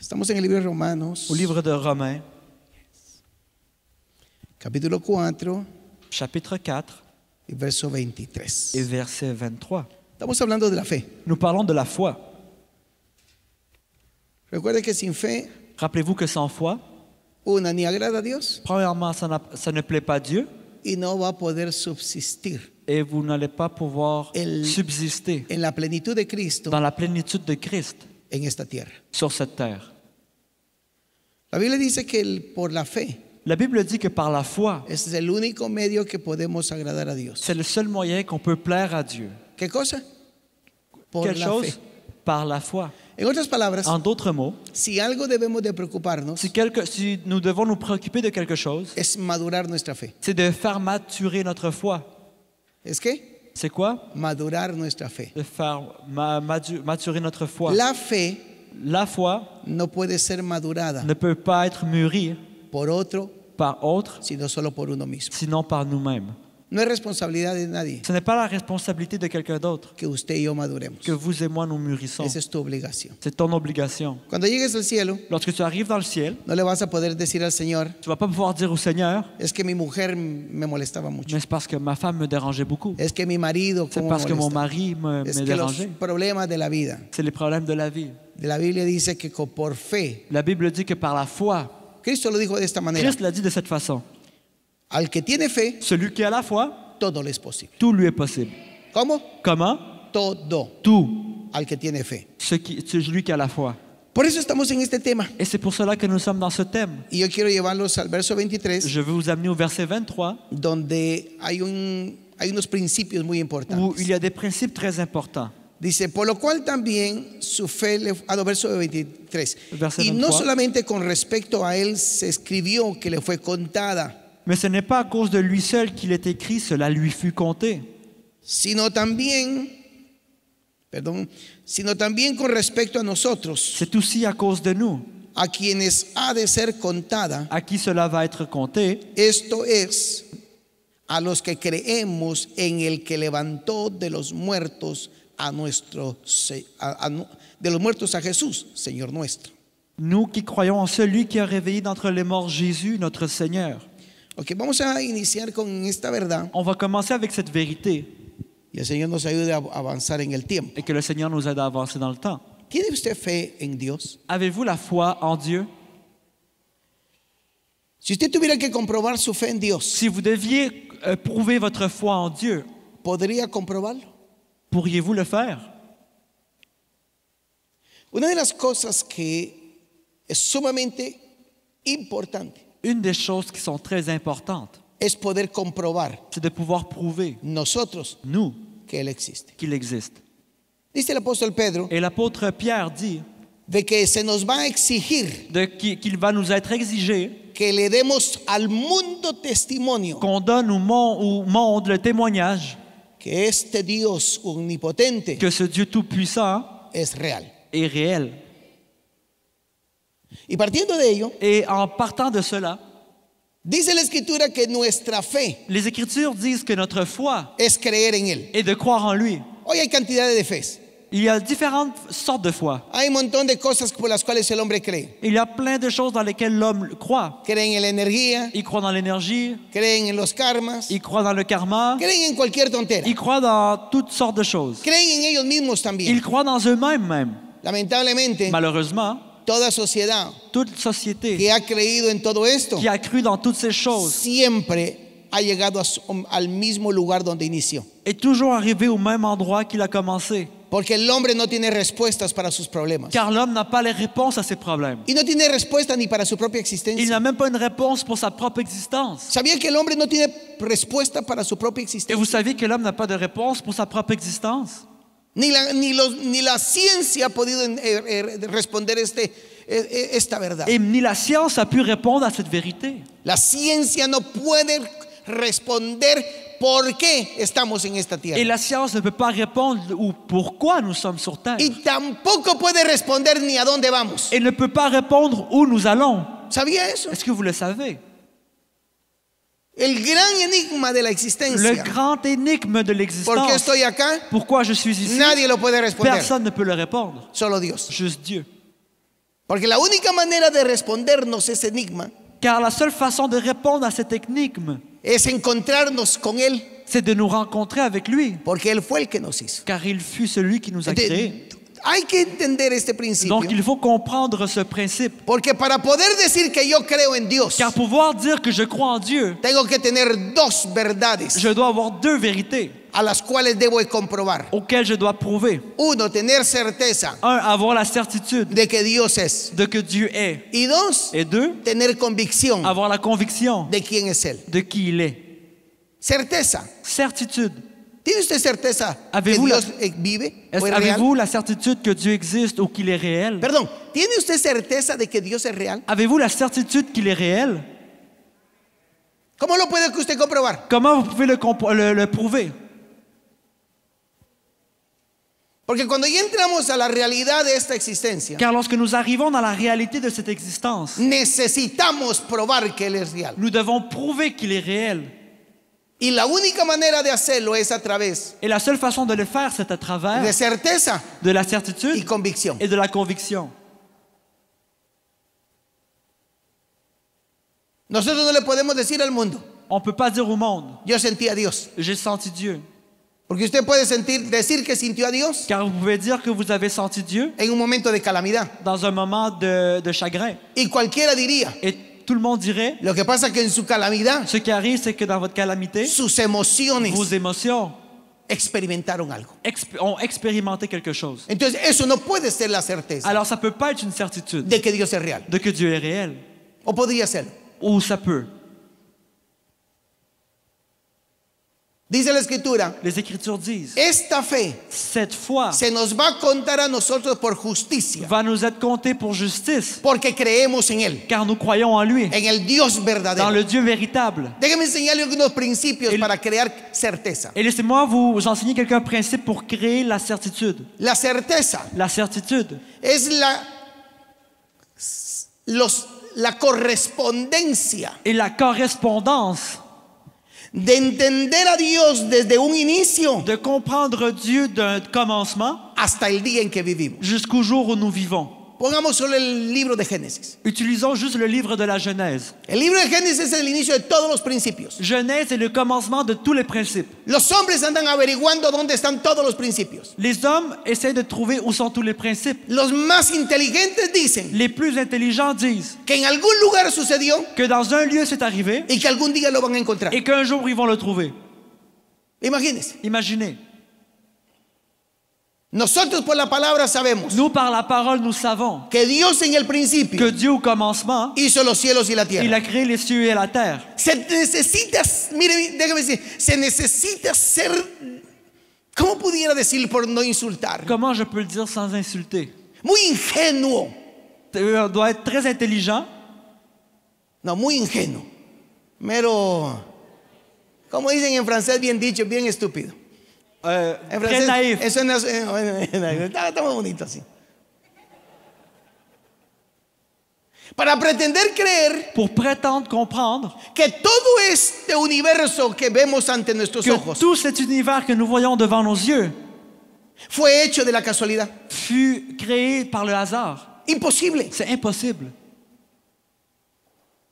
Estamos en el libro de Romanos, au livre de Romains, capítulo 4, chapitre 4 y verso 23. et verset 23. Estamos hablando de la fe. Nous parlons de la foi. Recuerde que sin fe, Rappelez-vous que sans foi, una, ni agrada a Dios premièrement, ça ne plaît pas à Dieu y no va a poder subsistir et vous n'allez pas pouvoir subsister en la plenitud de Cristo dans la plénitude de Christ en esta tierra. sur cette terre. La Biblia dice que por la fe La Bible dit que par la foi, ese es el único medio que podemos agradar a Dios. c'est le seul moyen qu'on peut plaire à Dieu. ¿Qué cosa? Por Quelle la chose? fe. Par la foi. En otras palabras, En d'autres mots, si algo debemos de preocuparnos si nous devons nous préoccuper de quelque chose, es madurar nuestra fe. c'est de faire maturer notre foi. ¿Es qué? C'est quoi? Madurar nuestra fe. De faire maturer notre foi. La fe La foi no puede ser madurada ne peut pas être mûrie por otro, par autre, sino solo por uno mismo. sinon par nous-mêmes. No es responsabilidad de nadie Ce n'est pas la responsabilité de quelqu'un d'autre que usted y yo maduremos. que vous et moi nous mûrissons. Esa es tu obligación. C'est ton obligation. Cuando llegues al cielo, Lorsque tu arrives dans le ciel, no le vas a poder decir al Señor, tu ne vas pas pouvoir dire au Seigneur, es que mi mujer me molestaba mucho. mais c'est parce que ma femme me dérangeait beaucoup. Es que mi marido C'est cómo parce que mon molesta. mari me Es que los dérangeait. problemas de la vida. C'est les problèmes de la vie. La Biblia dice que por fe, La Bible dit que par la foi, Cristo lo dijo de esta manera, Christ l'a dit de cette façon. al que tiene fe, Celui qui a la foi, todo le es posible. tout lui est possible. ¿Cómo? Comment? Todo Tout. al que tiene fe. Celui qui a la foi. Por eso estamos en este tema. Et c'est pour cela que nous sommes dans ce thème. Y yo quiero llevarlos al verso 23, Je veux vous amener au verset 23, donde hay unos principios muy où importantes. il y a des principes très importants. Dice, por lo cual también su fe, verso 23. Verset Y no 23. solamente con respecto a él se escribió que le fue contada, Mais ce n'est pas à cause de lui seul qu'il est écrit, cela lui fut compté. sino también con respecto a nosotros, C'est aussi à cause de nous, a quienes ha de ser contada, à qui cela va être compté, esto es, a los que creemos en el que levantó de los muertos de los muertos a Jesús, Señor nuestro. nous qui croyons en celui qui a réveillé d'entre les morts Jésus, notre Seigneur. Ok, vamos a iniciar con esta verdad On va commencer avec cette vérité y el Señor nos ayude a avanzar en el tiempo. et que le Seigneur nous aide à avancer dans le temps. ¿Tiene usted fe en Dios? Avez-vous la foi en Dieu? Si usted tuviera que comprobar su fe en Dios, Si vous deviez prouver votre foi en Dieu, ¿podría comprobarlo? pourriez-vous le faire? Una de las cosas que es sumamente importante Une des choses qui sont très importantes, es poder comprobar c'est de pouvoir prouver, nosotros nous, que Él existe. qu'il existe. Dice el apóstol Pedro Et l'apôtre Pierre dit de que se nos va a exigir qu'il va nous être exigé que le demos al mundo testimonio qu'on donne au monde le témoignage que este Dios omnipotente que ce Dieu tout-puissant es real. est réel. Y partiendo de ello, Et en partant de cela, dice la Escritura que nuestra fe les Écritures disent que notre foi es creer en Él. est de croire en lui. Hoy hay cantidades de fe. Il y a différentes sortes de foi. Hay un montón de cosas por las cuales el hombre cree. Il y a plein de choses dans lesquelles l'homme croit. Creen en la energía, Il croit dans l'énergie, creen en los karmas, il croit dans le karma, creen en cualquier tontera. il croit dans toutes sortes de choses. Creen en ellos mismos también. Il croit dans eux-mêmes même. Lamentablemente, Malheureusement, toda sociedad toute société que ha creído en todo esto qui a cru dans toutes ces choses siempre ha llegado al mismo lugar donde inició. est toujours arrivé au même endroit qu'il a commencé. Porque el hombre no tiene respuestas para sus problemas. Car l'homme n'a pas les réponses à ses problèmes. Y no tiene respuesta ni para su propia Il existencia. n'a même pas une réponse pour sa propre existence. ¿Sabía que el hombre no tiene respuesta para su propia Et vous existencia? savez que l'homme n'a pas de réponse pour sa propre existence. Ni la ciencia ha podido responder esta verdad. Et ni la science a pu répondre à cette vérité. La ciencia no puede responder por qué estamos en esta Et tierra. la science ne peut pas répondre ou pourquoi nous sommes sur terre. Y tampoco puede responder ni a dónde vamos. Et ne peut pas répondre où nous allons. ¿Sabía eso? Est-ce que vous le savez? El gran enigma de la Le existencia. grand énigme de ¿Por qué l'existence. estoy acá? Pourquoi je suis ici? Nadie lo puede responder. Personne ne peut le répondre. Solo Dios. Juste Dieu. Porque la única manera de respondernos ese enigma Car la seule façon de répondre à cet énigme, es encontrarnos con Él, c'est de nous rencontrer avec lui. porque Él fue el que nos hizo. Car il fut celui qui nous a créés. Hay que entender este principio, Donc il faut comprendre ce principe. porque para poder decir que yo creo en Dios, Car pour pouvoir dire que je crois en Dieu, tengo que tener dos verdades je dois avoir deux vérités a las cuales debo de comprobar. auxquelles je dois prouver. Uno, tener certeza Un, avoir la certitude de que Dios es. de que Dieu est. Y dos, Et deux, tener convicción avoir la conviction de quién es Él. de qui il est. Certeza. Certitude. ¿Tiene usted certeza que Avez-vous Dios vive o es real? Avez-vous la certitude que Dieu existe ou qu'il est réel? Perdón, ¿tiene usted certeza de que Dios es real? Avez-vous la certitude qu'il est réel? ¿Cómo lo puede usted comprobar? Comment vous pouvez le prouver? Porque cuando ya entramos a la realidad de esta existencia, Car lorsque nous arrivons dans la réalité de cette existence, necesitamos probar que Él es real. nous devons prouver qu'il est réel. Y la única manera de hacerlo es a través Et la seule façon de le faire, c'est à travers de certeza de la y certitude convicción. et de la conviction. Nosotros no le podemos decir al mundo, On ne peut pas dire au monde, yo sentí a Dios. j'ai senti Dieu. Porque usted puede decir que sintió a Dios Car vous pouvez dire que vous avez senti Dieu en un momento de calamidad. dans un moment de chagrin. Y cualquiera diría, Et tout le monde dirait, lo que pasa es que en su calamidad, ce qui arrive, c'est que dans votre calamité, sus emociones vos émotions experimentaron algo. ont expérimenté quelque chose. Entonces eso no puede ser la certeza Alors ça ne peut pas être une certitude de que Dios es real. de que Dieu est réel. O podría ser. Ou ça peut. Dice la escritura, Les Écritures disent, esta fe cette foi se nos va a contar a nosotros por justicia, va nous être comptée pour justice, porque creemos en Él, car nous croyons en lui, en el Dios dans verdadero. le Dieu véritable. Déjeme enseñarle algunos principios para crear certeza. Et laissez-moi vous enseigner quelques principes pour créer la certitude. La certeza La certitude, es la correspondencia et la correspondance de entender a Dios desde un inicio de comprendre Dieu d'un commencement hasta el día en que vivimos. jusqu'au jour où nous vivons. Pongamos solo el libro de Génesis. Utilisons juste le livre de la Genèse. El libro de Génesis es el inicio de todos los principios. Genèse est le commencement de tous les principes. Los hombres andan averiguando dónde están todos los principios. Les hommes essaient de trouver où sont tous les principes. Los más inteligentes dicen Les plus intelligents disent que en algún lugar sucedió que dans un lieu c'est arrivé y que algún día lo van a encontrar. et qu'un jour ils vont le trouver. Imagínense. Imaginez, Nosotros por la palabra sabemos nous par la parole nous savons que Dios en el que principio Dieu au commencement, hizo los cielos y la il tierra. a créé les cieux et la terre. Se necesita, mire, déjame decir, se necesita ser, ¿cómo pudiera decir por no insultar? Comment je peux le dire sans insulter? Muy ingenuo. On doit être très intelligent, No, muy ingenuo. Mero, como dicen en francés, bien dicho, bien estúpido. En très francés, naïf. eso no es, está muy bonito así. Para pretender creer pour prétendre comprendre que todo este universo que vemos ante nuestros que ojos tout cet univers que nous voyons devant nos yeux fue hecho de la casualidad. fut créé par le hasard. Imposible. C'est impossible.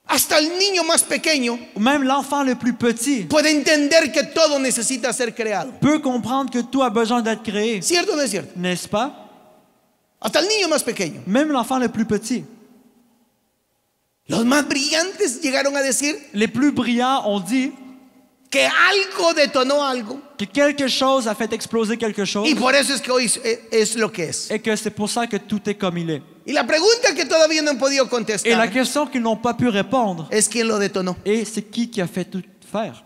Hasta el niño más pequeño Même l'enfant le plus petit puede entender que todo necesita ser creado. peut comprendre que tout a besoin d'être créé. ¿Cierto o no es cierto? N'est-ce pas? Hasta el niño más pequeño. Même l'enfant le plus petit. Los más brillantes llegaron a decir Les plus brillants ont dit que algo detonó algo que quelque chose a fait exploser quelque chose y por eso es que hoy es lo que es. et que c'est pour ça que tout est comme il est. Y la pregunta que todavía no han podido Et la contestar question qu'ils n'ont pas pu répondre es quién lo detonó. est c'est qui a fait tout faire.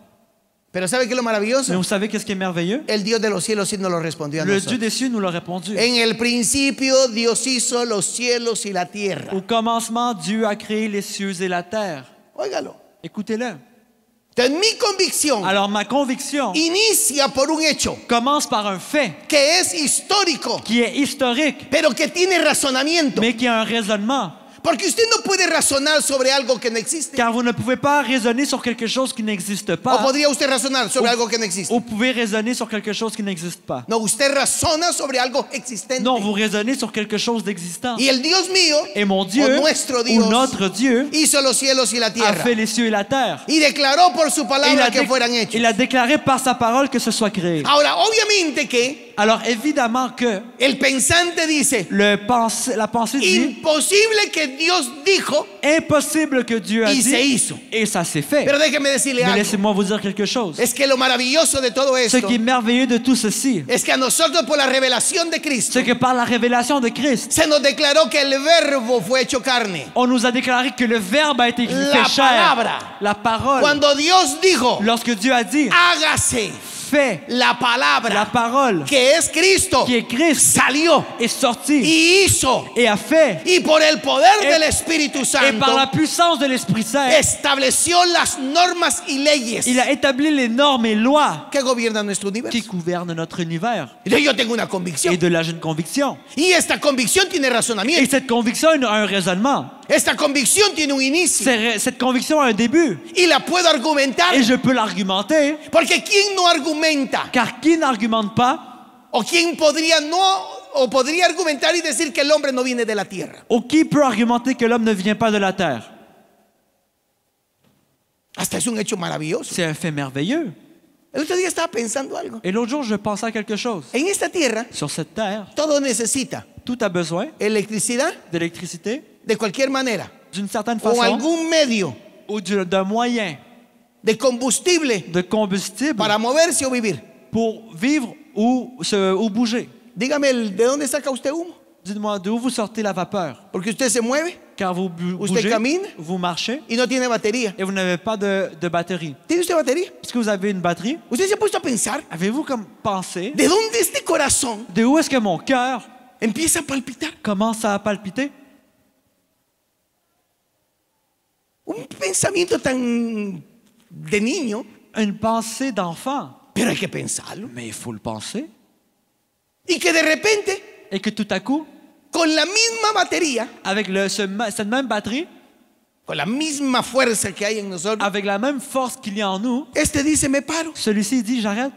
Pero ¿sabe qué es lo Mais maravilloso? vous savez qu'est-ce qui est merveilleux? El Dios de los cielos sí nos lo respondió a Le Dieu nosotros. des cieux nous l'a répondu. En el principio Dios hizo los cielos y la tierra. Au commencement, Dieu a créé les cieux et la terre. Óigalo. Écoutez-le. Entonces mi convicción Alors ma conviction inicia por un hecho commence par un fait que es histórico, qui est historique, pero que tiene razonamiento. mais qui a un raisonnement. Porque usted no puede razonar sobre algo que no existe. Car vous ne pouvez pas raisonner sur quelque chose qui n'existe ¿O pas. podría usted razonar sobre algo que no existe? Vous pouvez raisonner sur quelque chose qui n'existe pas. No, usted razona sobre algo existente. Non, vous raisonnez sur quelque chose d'existant. Y el Dios mío, Et mon Dieu, o nuestro ou Dios, notre Dieu, hizo los cielos y la a tierra. fait les cieux et la terre. Y declaró por su Et palabra que fueran hechos. il a déclaré par sa parole que ce soit créé. Ahora, obviamente que Alors évidemment que el pensante dice, la pensée dit, imposible que Dios dijo impossible que Dieu a y se dit, hizo. et ça s'est fait. Pero déjeme decirle Mais algo. laissez-moi vous dire quelque chose. Es que lo maravilloso de todo Ce esto qui est merveilleux de tout ceci, es que a nosotros por la revelación de Cristo c'est que par la révélation de Christ, se nos declaró que el verbo fue hecho carne. on nous a déclaré que le Verbe a été La fait chair. palabra. La parole. Cuando Dios dijo, Lorsque Dieu a dit, hágase, fait, la palabra la parole que es Cristo qui est Christ salió est sortie y hizo. et a fait, Y por el poder Et- del Espíritu et par la Santo puissance de l'Esprit Saint, estableció las normas y leyes il a établi les normes et lois que gobiernan nuestro qui universo. gouvernent notre univers. Entonces yo tengo una Et convicción. de là, j'ai une conviction. Y esta convicción tiene Et razonamiento. cette conviction a un raisonnement. Esta convicción tiene un inicio. Cette conviction a un début. Y la puedo argumentar. Et je peux l'argumenter, Porque ¿quién no argumenta? car qui n'argumente pas, ¿O quién podría no o podría argumentar y decir que el hombre no viene de la tierra? ou qui peut argumenter que l'homme ne vient pas de la terre? Hasta es un hecho maravilloso. C'est un fait merveilleux. El otro día estaba pensando algo. Et l'autre jour, je pensais à quelque chose. En esta tierra Sur cette terre, todo necesita tout a besoin electricidad d'électricité, de cualquier manera d'une certaine o façon, algún medio ou d'un moyen de combustible de combustible para moverse o vivir. pour vivre ou bouger. Dígame, ¿de dónde saca usted humo? Dites-moi, d'où vous sortez la vapeur? Porque usted se mueve Car vous Usted bougez, camine. vous marchez y no tiene batería. et vous n'avez pas de batterie. ¿Tiene usted batería? Est-ce que vous avez une batterie? ¿Usted se ha puesto a pensar Avez-vous comme pensé de dónde este corazón de où est-ce que mon cœur empieza a palpitar? commence à palpiter? Un pensamiento tan de niño, Une pensée d'enfant. pero hay que pensarlo. Mais il faut le penser. Y que de repente, Et que tout à coup, con la misma batería, avec cette même batterie, con la misma fuerza que hay en nosotros, avec la même force qu'il y a en nous, este dice, me paro. celui-ci dit j'arrête.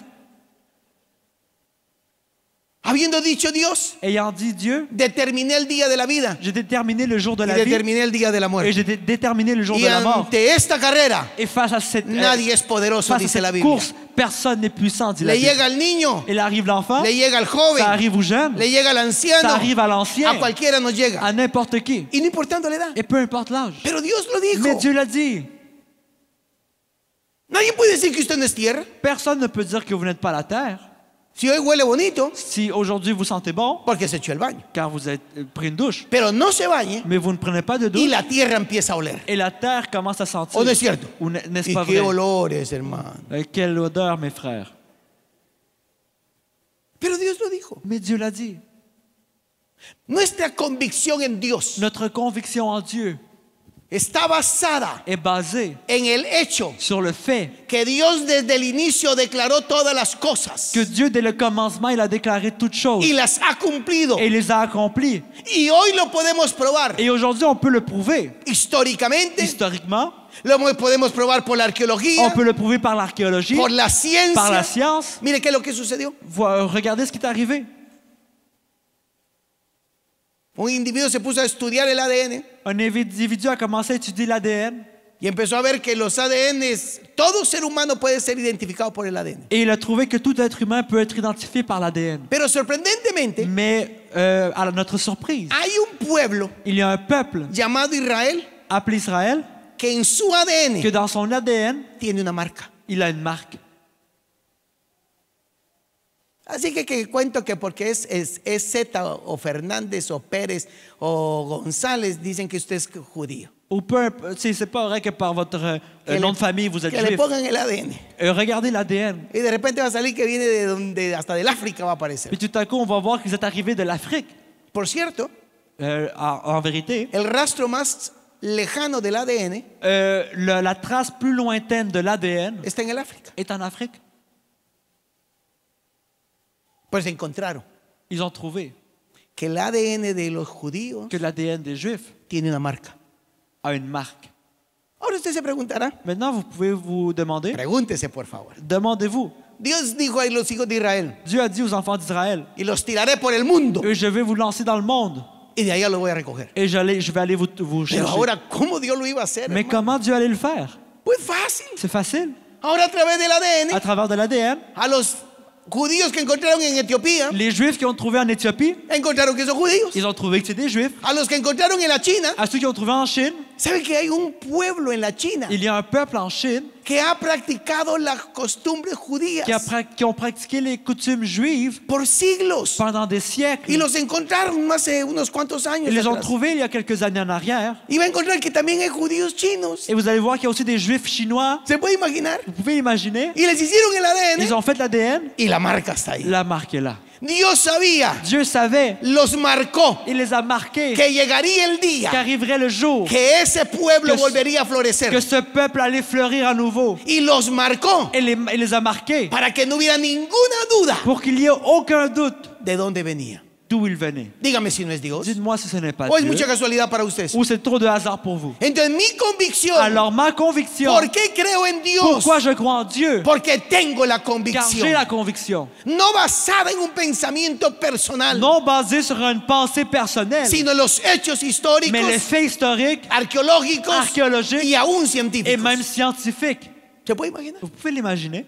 Habiendo dicho Dios, Ayant dit Dieu, determiné el día de la vida j'ai déterminé le jour de y la vie determiné el día de la et muerte. j'ai déterminé le jour Y de la mort. ante esta carrera, Et face à cette, nadie es poderoso, face à dice la cette Biblia. course, personne n'est puissant, dit la Le Bible. llega al niño, Il arrive l'enfant, le llega al ça joven, arrive au jeune, le llega al ça anciano, arrive à l'ancien, a cualquiera nos llega. à n'importe qui. Y no importando la edad. Et peu importe l'âge. Pero Dios lo dijo. Mais Dieu l'a dit. Nadie puede decir que usted no es tierra. Personne ne peut dire que vous n'êtes pas la terre. Si hoy huele bonito, Si aujourd'hui vous sentez bon, porque se echó el baño. car vous avez pris une douche, Pero no se bañe mais vous ne prenez pas de y douche, la tierra empieza a oler. et la terre commence à sentir. ¿O no es cierto? Ou n'est-ce Y pas qué vrai? olores, hermano. Quelle odeur, mes frères. Pero Dios lo dijo. Mais Dieu l'a dit. Nuestra convicción en Dios Notre conviction en Dieu está basada est basée en el hecho sur le fait que Dios desde el inicio declaró todas las cosas que Dieu, dès le commencement, il a déclaré toutes choses y las ha cumplido. et il les a accomplies. Y hoy lo podemos probar Et aujourd'hui, on peut le prouver históricamente, historiquement, podemos probar por la arqueología, on peut le prouver par l'archéologie, por la par la ciencia. science. Mire qué es lo que sucedió. Regardez ce qui est arrivé. Un individuo se puso a estudiar el ADN Un individu a commencé à étudier l'ADN y empezó a ver que los ADNs, todo ser humano puede ser identificado por el ADN. et il a trouvé que tout être humain peut être identifié par l'ADN. Pero sorprendentemente, Mais à notre surprise, hay un pueblo il y a un peuple llamado Israel appelé Israël que en su ADN que dans son ADN, tiene una marca. il a une marque. Así que cuento que porque es Z o Fernández o Pérez o González, dicen que usted es judío. Ou peu, c'est pas vrai que par votre nom de famille vous êtes Que le juif. pongan el ADN. Regardez l'ADN. Y de repente va a salir que viene hasta del África va a aparecer. Puis tout à coup, on va voir que vous êtes arrivé de l'Afrique. Por cierto, En vérité, el rastro más lejano del ADN la trace plus lointaine de l'ADN está en el África. est en Afrique. Pues encontraron Ils ont trouvé que el ADN de los judíos que l'ADN des Juifs tiene una marca. a une marque. Ahora usted se preguntará, Maintenant, vous pouvez vous demander, pregúntese por favor. demandez-vous, Dios dijo a los hijos de Israel, Dieu a dit aux enfants d'Israël, y los tiraré por el mundo je vais vous lancer dans le monde y de allá los voy a recoger. et je vais aller vous Pero chercher. ahora, ¿cómo Dios lo iba a hacer? Mais hermano? comment Dieu allait le faire? Pues fácil. C'est facile. Ahora a través del À ADN, travers de l'ADN, a los judíos que encontraron en Etiopía, les Juifs qui ont trouvé en Éthiopie, encontraron que son judíos. ils ont trouvé que c'est des Juifs. A los que encontraron en la China, À ceux qui ont trouvé en Chine, ¿sabe que hay un pueblo en la China il y a un peuple en Chine que ha practicado las costumbres judías qui ont pratiqué les coutumes juives por siglos? pendant des Y siècles. los encontraron hace unos cuantos años Ils les ont atrás. trouvés il y a quelques années en arrière. Y va a encontrar que también hay judíos chinos. Et vous allez voir qu'il y a aussi des Juifs chinois. ¿Se puede imaginar? Vous pouvez imaginer. Y les hicieron el Ils ADN ont fait l'ADN. y la marca está ahí. La marque est là. Dios sabía, Dieu savait. los marcó, Il les a marqués. que llegaría el día Qu'arriverait le jour que ese pueblo Que- volvería a florecer. que ce peuple allait fleurir à nouveau. Y los marcó Et il les a marqués para que no hubiera ninguna duda pour qu'il n'y ait aucun doute de dónde venía. d'où il venait. Dígame si no es Dios. Dites-moi si ce n'est pas O es Dieu mucha casualidad para ustedes. ou c'est trop de hasard pour vous. Entonces mi convicción, Alors ma conviction, ¿por qué creo en Dios? pourquoi je crois en Dieu? Porque tengo la Car convicción, j'ai la conviction, no basada en un pensamiento personal, non basée sur une pensée personnelle, sino en los hechos históricos, mais les faits historiques arqueológicos archéologiques y aún et científicos. même scientifiques. ¿Se puede imaginar? Vous pouvez l'imaginer.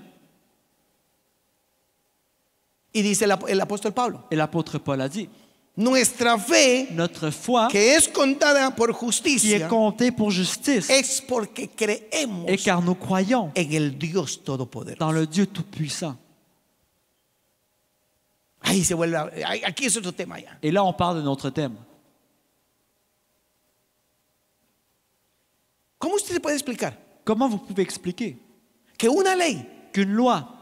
Y dice el apóstol Pablo, Et l'apôtre Paul a dit, nuestra fe, notre foi que es contada por qui est justicia, comptée pour justice, es porque creemos et car nous croyons en el Dios Todopoderoso. dans le Dieu Tout-Puissant. Ahí se vuelve, aquí es otro tema ya. Et là, on parle de notre thème. ¿Cómo usted se puede explicar Comment vous pouvez expliquer que una ley qu'une loi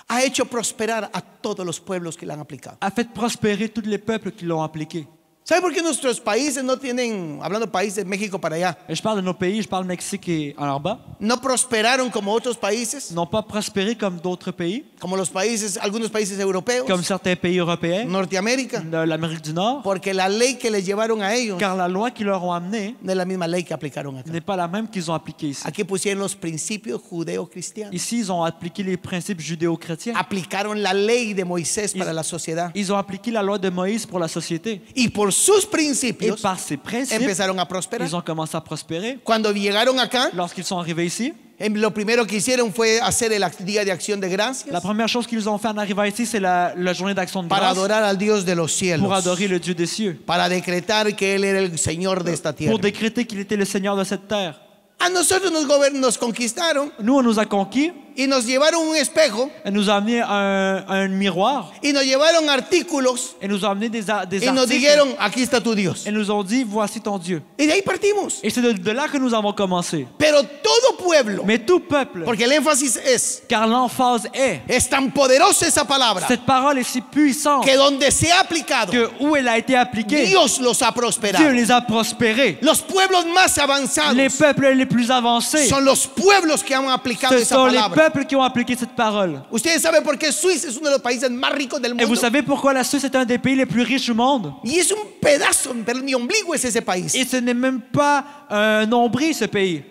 ha hecho prosperar a todos los pueblos que la han aplicado? a fait prospérer tous les peuples qui l'ont appliqué? ¿Sabe por qué nuestros países no tienen, hablando de países, México para allá, Et je parle de nos pays, je parle Mexique et en bas, no prosperaron como otros países, n'ont pas prospéré comme d'autres pays, como los países, algunos países europeos, comme certains pays européens, Norteamérica? de l'Amérique du Nord, Porque la ley que les llevaron a ellos car la loi qu'ils leur ont amenée no es la misma ley que aplicaron acá. n'est pas la même qu'ils ont appliquée ici. Aquí pusieron los principios judeo-cristianos. Ici, ils ont appliqué les principes judéo-chrétiens. Aplicaron la ley de Moisés para la sociedad. Ils ont appliqué la loi de Moïse pour la société. Y por sus Et principios par ces principes, empezaron a prosperar. ils ont commencé à prospérer. Cuando llegaron acá, Lorsqu'ils sont arrivés ici, lo primero que hicieron fue hacer el día de acción de la gracias première chose qu'ils ont fait en arrivant ici, c'est la journée d'action de para grâce adorar al Dios de los pour cielos, adorer le Dieu des cieux, para decretar que Él era el Señor de esta tierra. pour décréter qu'il était le Seigneur de cette terre. A nosotros nos conquistaron Nous, on nous a conquis, y nos llevaron un espejo elle nous a amené un miroir, y nos llevaron artículos et nous a amené des y nos articles, dijeron, aquí está tu Dios. et nous ont dit, voici ton Dieu. Y de ahí partimos. Et c'est de là que nous avons commencé. Pero todo pueblo, Mais tout peuple, porque el énfasis es car l'emphase es tan poderosa esa palabra cette parole est si puissante que donde se ha aplicado, que où elle a été appliquée, Dios los ha prosperado. Dieu les a prospérés. Los pueblos más avanzados Les peuples les plus avancés, son los pueblos que han aplicado ce esa sont les palabra. peuples qui ont appliqué cette parole. Ustedes saben por qué Suiza es uno de los países más ricos del Et vous mundo. savez pourquoi la Suisse est un des pays les plus riches du monde? Y es un pedazo, pero mi ombligo es ese país. Et ce n'est même pas un nombril, ce pays.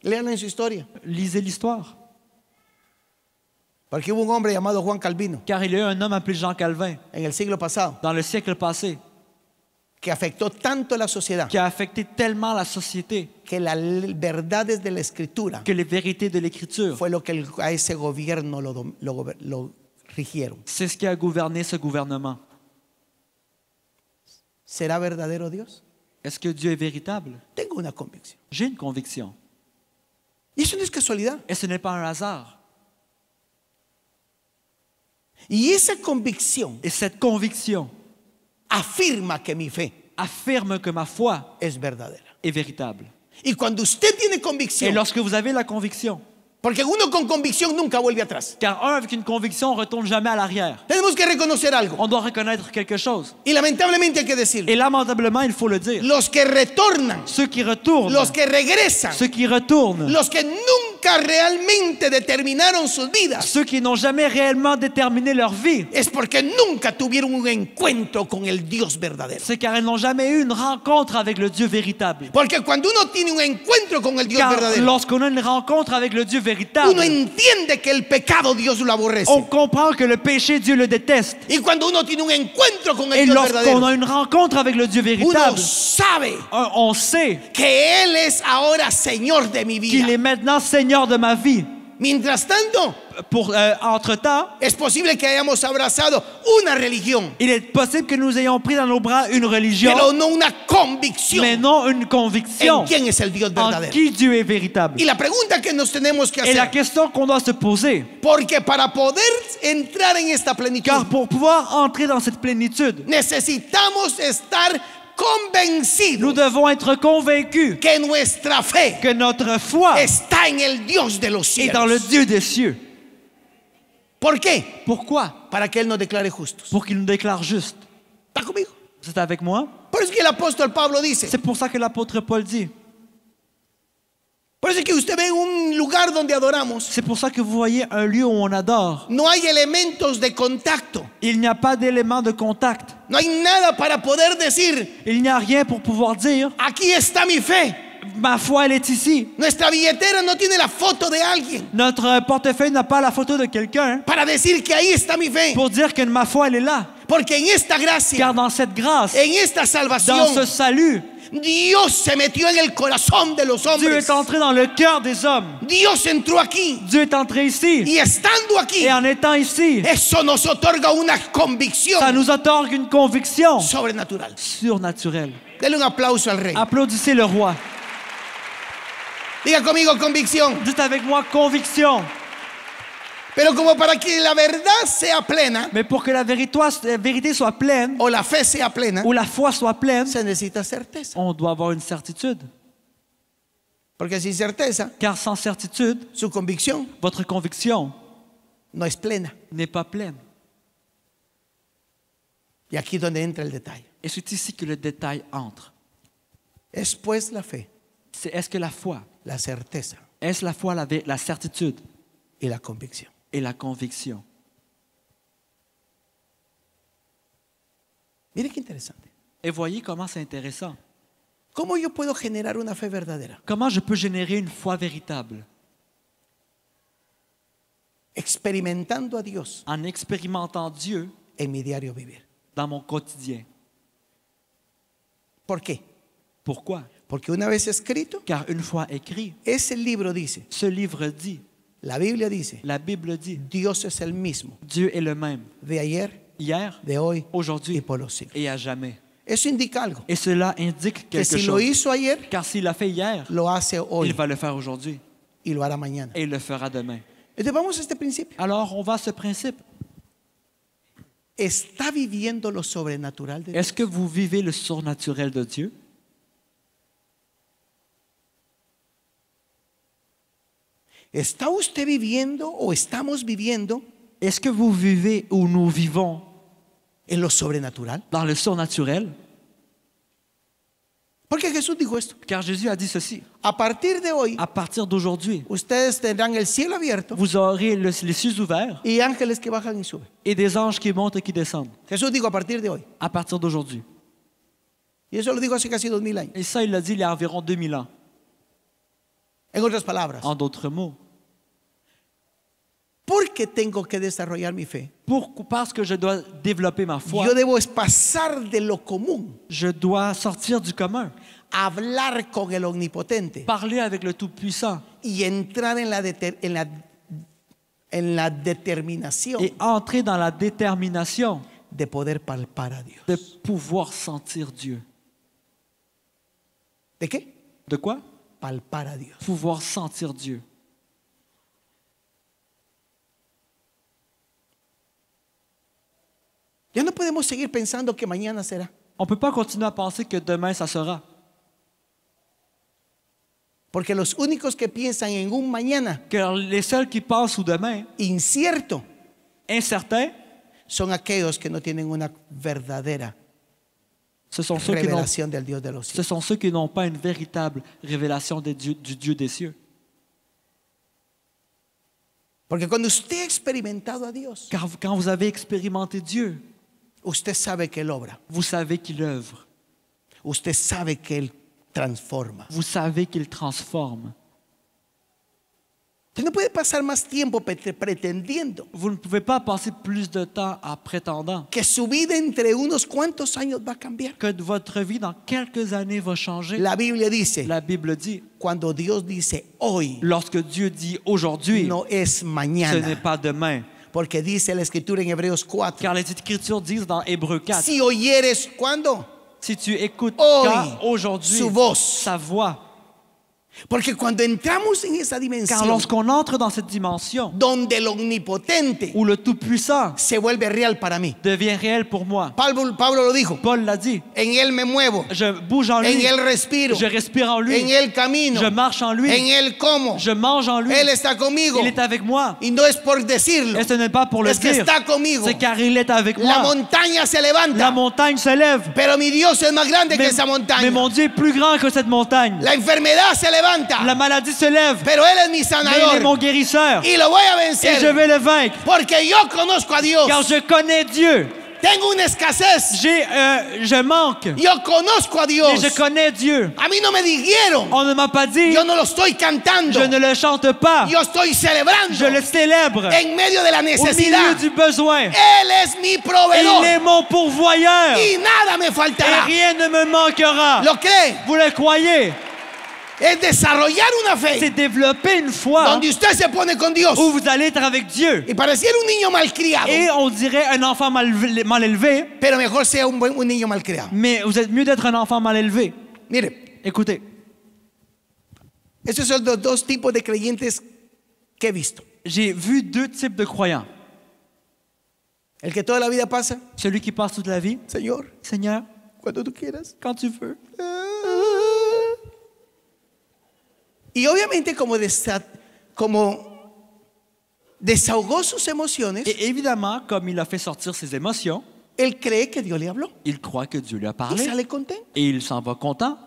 Lean en su historia. Lisez l'histoire. Porque hubo un hombre llamado Juan Calvino Car il y a eu un homme appelé Jean Calvin, en el siglo pasado dans le siècle passé, que afectó tanto la sociedad qui a affecté tellement la société que las verdades de la escritura que les vérités de l'Écriture, fue lo que a ese gobierno lo rigieron. c'est ce qui a gouverné ce gouvernement. ¿Será verdadero Dios? Est-ce que Dieu est véritable? Tengo una convicción. J'ai une conviction. Y eso no es casualidad. Et ce n'est pas un hasard. Y esa convicción Et cette conviction afirma que mi fe affirme que ma foi es verdadera. est véritable. Y cuando usted tiene Et convicción, lorsque vous avez la conviction, porque uno con convicción nunca vuelve atrás. car avec une conviction, on ne retourne jamais à l'arrière. Tenemos que reconocer algo. On doit reconnaître quelque chose. Y lamentablemente hay que decirlo. Et lamentablement, il faut le dire. Los que retornan, Ceux qui retournent, los que regresan, ceux qui retournent, los que nunca nunca realmente determinaron sus vidas ceux qui n'ont jamais réellement déterminé leur vie, es porque nunca tuvieron un encuentro con el Dios verdadero. c'est car ils n'ont jamais eu une rencontre avec le Dieu véritable. Porque cuando uno tiene un encuentro con el Dios Car verdadero, lorsqu'on a une rencontre avec le Dieu uno véritable, entiende que el pecado Dios lo aborrece. on comprend que le péché, Dieu le déteste. Y cuando uno tiene un encuentro con el Et Dios lorsqu'on verdadero, a une rencontre avec le Dieu uno véritable, sabe on sait que Él es ahora Señor de mi qu'il vida. est maintenant Seigneur de ma vie. Mientras tanto, Entre-temps, es posible que hayamos abrazado una religión, il est possible que nous ayons pris dans nos bras une religion, pero no una convicción mais non une conviction en quién es el Dios en verdadero. qui Dieu est véritable. Y la pregunta que nos tenemos que Et la hacer, question qu'on doit se poser, porque para poder entrar en esta plenitud, car pour pouvoir entrer dans cette plénitude, necesitamos estar nous convencidos devons être convaincus que nuestra fe que notre foi está en el Dios de los est dans le cielos. Dieu des cieux. ¿Por qué? Pourquoi? Para que Él nos declare justos. Pour qu'il nous déclare juste. ¿Está conmigo? Vous êtes avec moi? Por eso que el apóstol Pablo dice, C'est pour ça que l'apôtre Paul dit. por eso que usted ve un lugar donde adoramos, C'est pour ça que vous voyez un lieu où on adore. no hay elementos de contacto, Il n'y a pas d'élément de contact. no hay nada para poder decir, Il n'y a rien pour pouvoir dire, aquí está mi fe. ma foi, elle est ici. Nuestra billetera no tiene la foto de alguien Notre portefeuille n'a pas la photo de quelqu'un para decir que ahí está mi fe. pour dire que ma foi, elle est là. Porque en esta gracia, Car dans cette grâce, en esta dans ce salvación, salut, Dios se metió en el corazón de los Dieu hombres. est entré dans le cœur des hommes. Dios entró aquí Dieu est entré ici. y estando aquí, Et en étant ici, eso nos otorga una ça convicción nous otorgue une conviction sobrenatural. surnaturelle. Dele un aplauso al rey. Applaudissez le roi. Diga conmigo convicción. Dites avec moi conviction. Pero como para que la verdad sea plena Mais pour que la vérité soit pleine, o la fe sea plena, ou la foi soit pleine, se necesita certeza. on doit avoir une certitude. Porque sin certeza, Car sans certitude, su convicción votre conviction no es plena. n'est pas pleine. Y aquí es donde entra el detalle. Et c'est ici que le détail entre. Es pues la fe, Est-ce que la foi, la certeza est-ce la foi, la certitude y la convicción. et la conviction? Mire qué interesante. Et voyez comment c'est intéressant. ¿Cómo yo puedo generar una fe verdadera? Comment je peux générer une foi véritable? Experimentando a Dios En expérimentant Dieu en mi diario vivir. dans mon quotidien. ¿Por qué? Pourquoi? Porque una vez escrito, Car une fois écrit, ese libro dice, ce livre dit, la Biblia dice, la Bible dit, Dios es el mismo Dieu est le même, de ayer, hier, de hoy y aujourd'hui por los siglos. et à jamais. Eso indica algo, Et cela indique que quelque si lo chose. hizo ayer, Car s'il l'a fait hier, lo hace il hoy va le faire aujourd'hui y lo hará mañana. et il le fera demain. Entonces vamos a este principio. Alors, on va à ce principe. ¿Está viviendo lo sobrenatural de Dios? Est-ce que vous vivez le surnaturel de Dieu? ¿Está usted viviendo o estamos viviendo Est-ce que vous vivez ou nous vivons en lo sobrenatural? dans le surnaturel? Porque Jesús dijo esto. Car Jésus a dit ceci. A partir de hoy, À partir d'aujourd'hui, ustedes tendrán el cielo abierto vous aurez les cieux ouverts y ángeles que bajan y suben. et des anges qui montent et qui descendent. Jesús dijo a partir de hoy. À partir d'aujourd'hui. Y eso lo dijo hace casi 2000 años. Et ça, il l'a dit il y a environ 2000 ans. En otras palabras, En d'autres mots. ¿por qué tengo que desarrollar mi fe? Parce que je dois développer ma foi. Yo debo pasar de lo común, Je dois sortir du commun. hablar con el omnipotente Parler avec le Tout-Puissant. y entrar en la determinación Et entrer dans la détermination de poder palpar a Dios. de pouvoir sentir Dieu. ¿De qué? De quoi? Palpar a Dios. Pouvoir sentir Dieu. Ya no podemos seguir pensando que mañana será. On ne peut pas continuer à penser que demain, ça sera. Porque los únicos que piensan en un mañana Car les seuls qui pensent au demain, incierto incertains, son aquellos que no tienen una verdadera ce sont ceux qui n'ont revelación del Dios de los Ce cielos. sont ceux qui n'ont pas une véritable révélation du Dieu des cieux. Porque cuando usted ha experimentado a Dios, Car quand vous avez expérimenté Dieu, usted sabe que Él obra. vous savez qu'il œuvre. Usted sabe que Él transforma. Vous savez qu'il transforme. Usted no puede pasar más tiempo pretendiendo Vous ne pouvez pas passer plus de temps en prétendant que su vida entre unos cuantos años va a cambiar. que votre vie dans quelques années va changer. La Biblia dice, La Bible dit, cuando Dios dice hoy, lorsque Dieu dit aujourd'hui, no es ce n'est mañana. pas demain. Porque dice la Escritura en Hebreos 4, Car les Écritures disent dans Hébreux 4, si oyeres, ¿cuándo? si tu écoutes Hoy, quand aujourd'hui su voz. sa voix, Porque cuando entramos en esa car dimensión lorsqu'on entre dans cette dimension donde el omnipotente où le Tout-Puissant se vuelve real para mí. devient réel pour moi, Pablo lo dijo, Paul l'a dit, en Él me muevo, je bouge en en lui, Él respiro, je respire en lui, en Él camino, je marche en lui, en Él como, je mange en lui, Él está conmigo. il est avec moi. Y no es por decirlo, Et ce n'est pas pour le es que dire, está conmigo. c'est car il est avec La moi. montaña se La levanta, montagne se lève, pero mi Dios es más grande que mais, esa mais montaña. mon Dieu est plus grand que cette montagne. La enfermedad se levanta, La maladie se lève, pero Él es mi mais il est sanador mon guérisseur. y lo voy a Et je vencer vais le vaincre, porque yo conozco a Dios. car je connais Dieu. Tengo una escasez, Je manque, yo conozco a Dios. mais je connais Dieu. A mí no me dijeron, On ne m'a pas dit, yo no lo estoy cantando, je ne le chante pas, yo estoy celebrando je le célèbre en medio de la au milieu necesidad. du besoin. Él es mi Il proveedor est mon pourvoyeur y nada me et faltará. rien ne me manquera. ¿Lo cree? Vous le croyez? Es desarrollar una C'est fe développer une foi donde usted se pone con Dios où vous allez être avec Dieu. y pareciera un niño malcriado, Et on dirait un enfant mal élevé, pero mejor sea un niño malcriado. mais vous êtes mieux d'être un enfant mal élevé. Mire, Écoutez, estos son los dos tipos de creyentes que he visto. j'ai vu deux types de croyants. El que toda la vida pasa, Celui qui passe toute la vie, Señor, Seigneur, cuando tú quieras. quand tu veux. Y obviamente como desahogó sus emociones, Et évidemment, comme il a fait sortir ses émotions, él cree que Dios le habló il croit que Dieu lui a y parlé sale contento. et il s'en va content.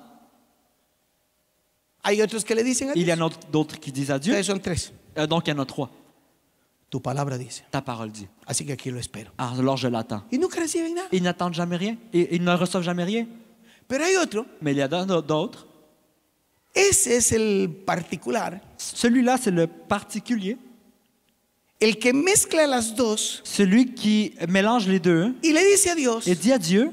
Hay otros que le dicen a Il y en Dios, a d'autres qui disent à Dieu. ustedes son tres, Donc il y en a trois. tu palabra dice, Ta parole dit. así que aquí lo espero. Alors je l'attends. Y nunca reciben nada. Ils n'attendent jamais rien. Et ils ne reçoivent jamais rien. Pero hay otro, Mais il y a d'autres. ese es el particular, Celui-là, c'est le particulier. el que mezcla las dos Celui qui mélange les deux y le dice a Dios, et dit à Dieu,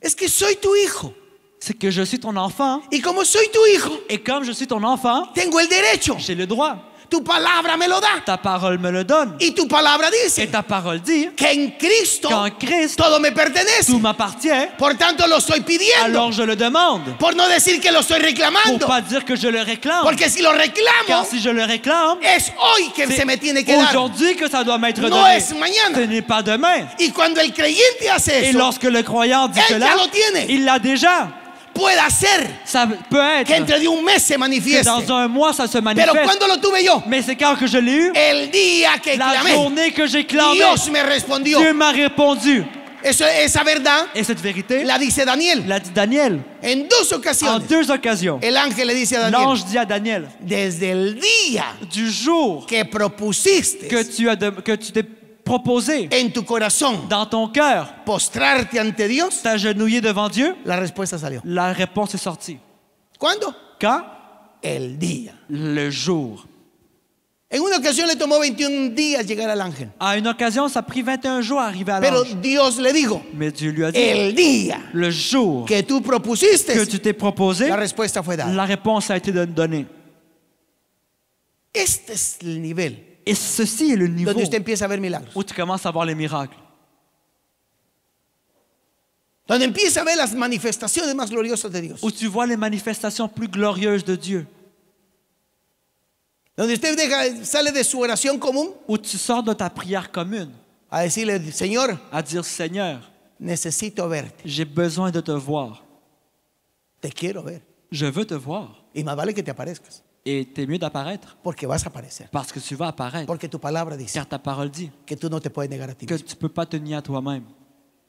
es que soy tu hijo. c'est que je suis ton enfant. Y como soy tu hijo, Et comme je suis ton enfant, tengo el derecho. j'ai le droit. Tu palabra me lo da. Ta parole me le donne. Y tu palabra Et dice ta parole dit que en Cristo qu'en Christ, todo me pertenece. tout m'appartient. Por tanto, lo estoy pidiendo. Alors je le demande. Por no decir que lo estoy Pour reclamando. pas dire que je le réclame. Porque si lo reclamo, Car si je le réclame, es hoy que se me tiene que c'est dar. aujourd'hui que ça doit m'être No donné. es mañana. Ce n'est pas demain. Y cuando el creyente hace Et eso, lorsque le croyant dit Él cela, ya lo tiene. il l'a déjà. puede hacer Ça peut être que entre de un mes se que manifieste. dans un mois, ça se Pero manifeste. cuando lo tuve yo, Mais c'est quand que je l'ai eu, el día que la clamé, journée que j'ai clamé, Dios me respondió. Dieu m'a répondu. Esa verdad Et cette vérité, la dice Daniel. l'a dit Daniel. En dos En ocasiones, deux occasions, el ángel le dice a Daniel, l'ange dit à Daniel, desde el día du jour que propusiste que tu t'es proposé en tu corazón dans ton cœur postrarte ante Dios, t'agenouiller devant Dieu, la respuesta salió. la réponse est sortie. ¿Cuándo? Quand? El día. Le jour. En una ocasión le tomó 21 días llegar al ángel. À une occasion, ça a pris 21 jours à arriver à Pero l'ange. Dios le dijo, Mais Dieu lui a dit, el día le jour que tú propusiste, que tu t'es proposé, la respuesta fue dada. la réponse a été donnée. Este es el nivel Et ceci est le niveau donde usted empieza a ver milagros. où tu commences à voir les miracles. Donde empieza a ver las manifestaciones más gloriosas de Dios. Où tu vois les manifestations plus glorieuses de Dieu. Donde usted sale de su oración común Où tu sors de ta prière commune a decirle, Señor, à dire, Seigneur, necesito verte. j'ai besoin de te voir. Te quiero ver. Je veux te voir. Y más vale que te aparezcas. Et t'es mieux d'apparaître Porque vas a aparecer. parce que tu vas apparaître. Porque tu palabra dice Car ta parole dit que tú no te puedes negar a ti que mismo. tu ne peux pas te nier à toi-même.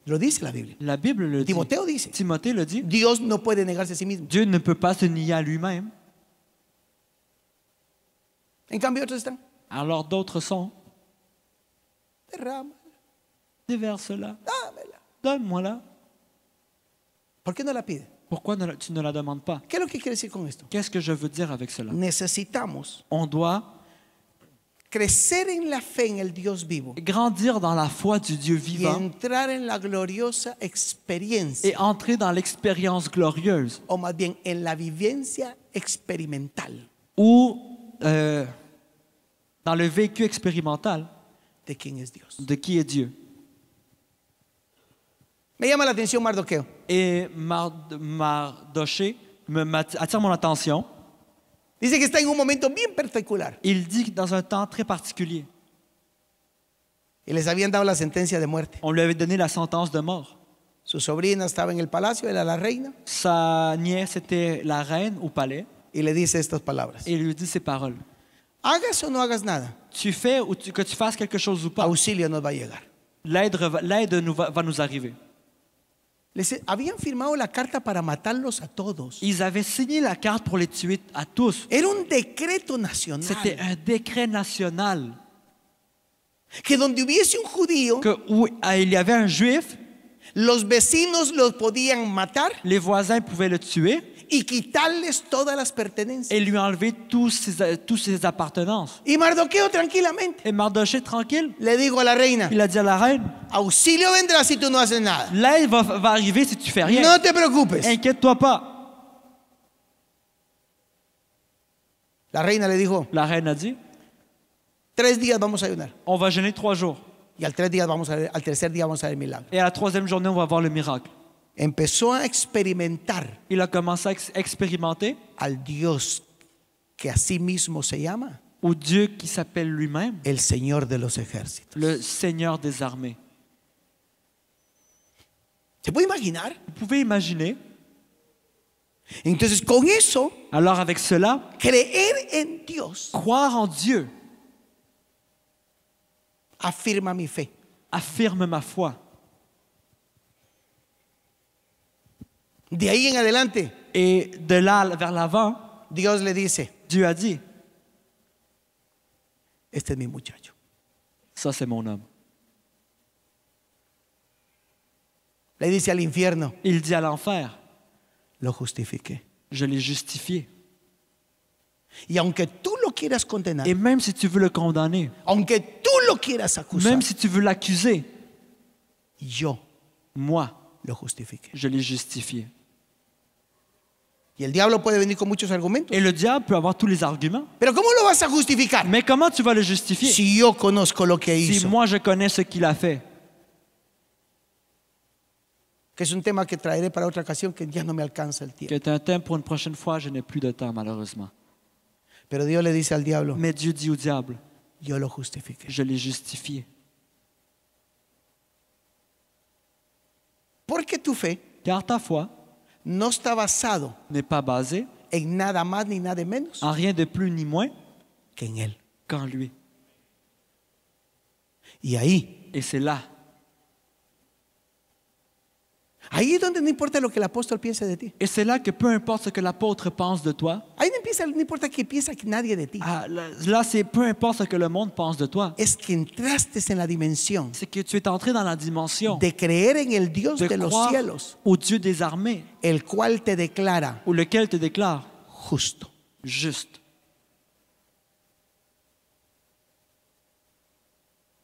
Lo dice la Biblia. La Bible le dit. Timoteo dice, Timothée le dit. Dios no puede negarse a sí mismo. Dieu ne peut pas se nier à lui-même. En cambio otros están, Alors d'autres sont, Derrámala, déverse-la, dámela. donne-moi-la. ¿Por qué no la pide? Pourquoi tu ne la demandes pas? ¿Qué es lo que quiere decir con esto? Qu'est-ce que je veux dire avec cela? Necesitamos On doit crecer en la fe en el Dios vivo grandir dans la foi du Dieu y vivant entrar en la gloriosa experiencia, et entrer dans l'expérience glorieuse o más bien en la vivencia experimental ou dans le vécu expérimental de quién es Dios. de qui est Dieu. Me llama la atención Mardoqueo. Et Mardoché attire mon attention. Dice que está en un momento bien particular Il dit que dans un temps très particulier, y les habían dado la sentencia de muerte. on lui avait donné la sentence de mort. Su sobrina estaba en el palacio, era la reina, Sa nièce était la reine au palais y le dice estas palabras: et il lui dit ces paroles. hagas o no hagas nada, Tu fais ou que tu fasses quelque chose ou pas, auxilio nos va a llegar. l'aide va nous arriver. Habían firmado la carta para matarlos a todos. Ils avaient signé la carte pour les tuer à tous. Era un decreto nacional C'était un décret national que donde hubiese un judío, que où il y avait un juif, los vecinos los podían matar les voisins pouvaient le tuer y quitarles todas las pertenencias. et lui enlever tous ses appartenances. Y Mardoqueo tranquilamente Et Mardoché, tranquille, le dijo a la reina: il a dit à la reine, auxilio vendrá si tú no haces nada. l'aide va arriver si tu fais rien. No te preocupes. Inquiète-toi pas. La reina le dijo: La reine a dit, 3 días vamos a ayunar. on va jeûner 3 jours. Y al tercer día vamos a ver el milagro. Et à la 3e journée, on va voir le miracle. Empezó a experimentar Il a commencé à expérimenter al Dios que a sí mismo se llama au Dieu qui s'appelle lui-même el Señor de los ejércitos. le Seigneur des armées. ¿Se puede imaginar? Vous pouvez imaginer, Entonces, con eso, alors avec cela, creer en Dios croire en Dieu afirma mi fe. affirme ma foi. De ahí en adelante, Et de là vers l'avant, Dios le dice: Dieu a dit, este es mi muchacho. ça c'est mon homme. Le dice al infierno: Il dit à l'enfer, lo justifiqué. je l'ai justifié. Y aunque tú lo quieras condenar, Et même si tu veux le condamner, aunque tú lo quieras acusar, même si tu veux l'accuser, yo moi, lo justifiqué. je l'ai justifié. Y el diablo puede venir con muchos argumentos. Et le diable peut avoir tous les arguments. Pero ¿cómo lo vas a justificar Mais comment tu vas le justifier si yo conozco lo que si hizo? moi je connais ce qu'il a fait? Que es un tema que traeré para otra ocasión, que ya no me alcanza el Qui tiempo. est un thème pour une prochaine fois, je n'ai plus de temps malheureusement. Pero Dios le dice al diablo: Mais Dieu dit au diable, yo lo justifiqué. je l'ai justifié. Porque tu fe Car ta foi no está basado n'est pas basée en nada más ni nada menos en rien de plus ni moins que en Él. qu'en lui. Y ahí Et c'est là. Ahí es donde no importa lo que el apóstol piense de ti. Et c'est là que peu importe ce que l'apôtre pense de toi, Ahí no importa que piensa que nadie de ti. là c'est peu importe ce que le monde pense de toi. Es que entraste en la dimensión C'est que tu es entré dans la dimension de creer en el Dios de de los croire cielos, au Dieu des armées, el cual te declara ou lequel te déclare justo. juste.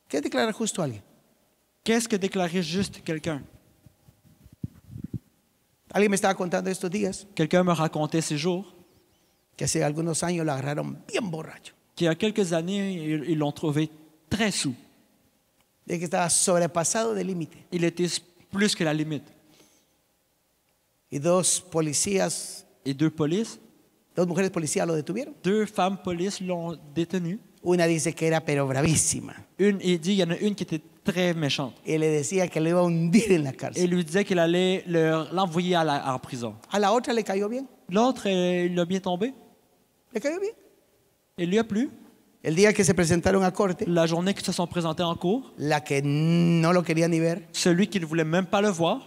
¿Qué es declarar justo a alguien? Qu'est-ce que déclarer juste quelqu'un? Alguien me estaba contando estos días Quelqu'un me racontait ces jours que hace algunos años lo agarraron bien borracho, qu'il y a quelques années, ils l'ont trouvé très saoul. de que estaba sobrepasado de límite. Il était plus que la limite. Y dos policías, Et deux mujeres policías lo detuvieron. femmes polices l'ont détenu. Una dice que era pero bravísima Il y en a une qui était très méchante. y le decía que lo iba a hundir en la Et cárcel. lui disait qu'il allait l'envoyer en prison. A la otra le cayó bien, L'autre, il a bien tombé. le cayó bien. Il lui a plu. El día que se presentaron a corte, La journée qu'ils se sont présentés en cours, la que no lo quería ni ver, celui qui ne voulait même pas le voir,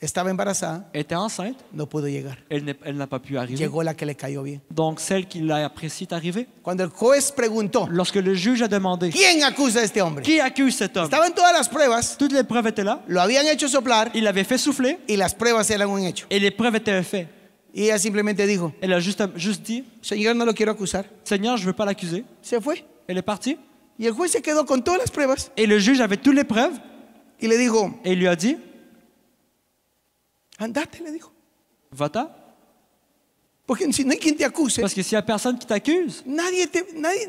estaba embarazada, était enceinte, no pudo llegar. elle n'a pas pu arriver. Llegó la que le cayó bien. Donc celle qui l'a appréciée est arrivée. Cuando el juez preguntó, Lorsque le juge a demandé ¿quién acusa a este hombre? qui accuse cet homme, Estaban todas las pruebas, toutes les preuves étaient là. lo habían hecho soplar Il l'avait fait souffler y las pruebas eran un hecho. et les preuves étaient faites. Y ella simplemente dijo, Elle a juste dit, Señor, no lo quiero acusar. Seigneur, je ne veux pas l'accuser. Se fue. Elle est partie. Y el juez se quedó con todas las pruebas Et le juge avait toutes les preuves y le dijo, et il lui a dit, andate, le dijo. va-t'en. Porque si no hay quien te acuse, Parce que s'il n'y a personne qui t'accuse, nadie,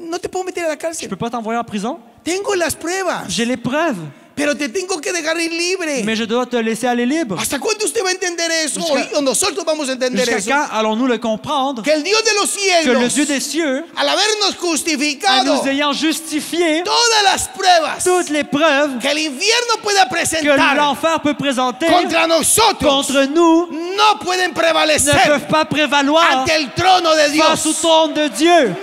no te puedo meter a la je ne cárcel. peux pas t'envoyer en prison. Tengo las pruebas, J'ai les preuves, pero te tengo que dejar ir libre. mais je dois te laisser aller libre. ¿Hasta cuándo usted va a entender eso? Jusqu'à- O nosotros vamos a entender Jusqu'à eso. quand allons-nous le comprendre Que el Dios de los que le cielos, Dieu des cieux, al habernos en justificado nous ayant justifié todas las pruebas toutes les preuves que el infierno pueda que presentar l'enfer peut présenter contra nosotros, contre nous, no pueden ne prevalecer peuvent pas prévaloir ante el trono de face au Dios. trône de Dieu.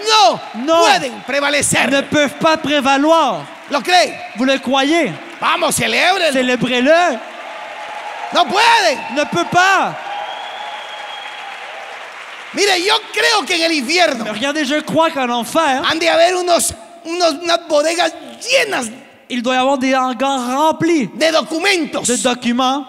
No pueden prevalecer. Ne peuvent pas prévaloir. ¿Lo cree? Vous le croyez? Vamos, celebren. Célébrez-le. No pueden. Ne peut pas. Mire, yo creo que en el infierno Mais regardez, je crois qu'en enfer, han de haber unas bodegas llenas il doit y avoir des hangars remplis de documentos de documents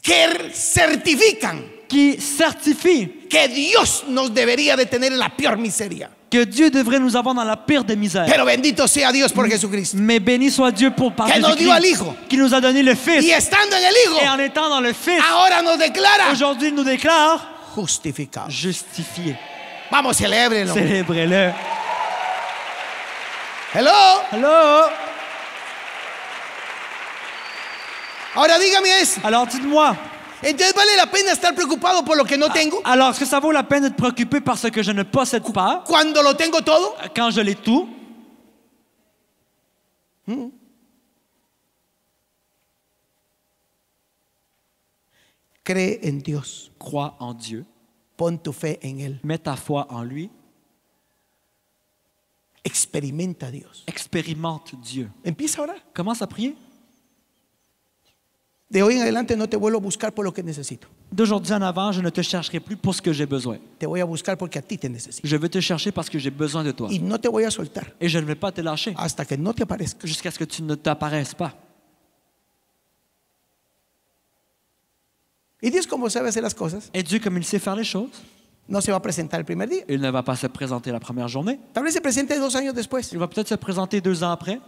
que certifican qui certifient que Dios nos debería de tener en la peor miseria. que Dieu devrait nous avoir dans la pire des misères. Pero bendito sea Dios por Jesucristo. Mais béni soit Dieu par Que nos dio al Jésus-Christ, Hijo. qui nous a donné le Y Fils. estando en el Et en Hijo, étant dans le Fils, ahora nos declara aujourd'hui, il nous déclare justificados. justifiés. Vamos, celébrenlo. Célébrez-le. Hello. Hello? Ahora dígame eso. Alors dites-moi, Entonces vale la pena estar preocupado por lo que no tengo alors est-ce que ça vaut la peine de te préoccuper par ce que je ne possède pas cuando lo tengo todo. quand je l'ai tout? Cree en Dios. Crois en Dieu, Pon tu fe en Él. mets ta foi en lui, Experimenta a Dios. expérimente Dieu. Empieza a orar. Commence à prier. De hoy en adelante no te vuelvo a buscar por lo que necesito. D'aujourd'hui en avant, je ne te chercherai plus pour ce que j'ai besoin. Te voy a buscar porque a ti te necesito. Je veux te chercher parce que j'ai besoin de toi. Y no te voy a soltar Et je ne vais pas te lâcher hasta que no te aparezca. jusqu'à ce que tu ne t'apparaisses pas. Y Dios, como sabe hacer las cosas, Et Dieu, comme il sait faire les choses, no se va a presentar el primer día. il ne va pas se présenter la première journée. Tal vez se presente 2 años después. Il va peut-être se présenter 2 ans après.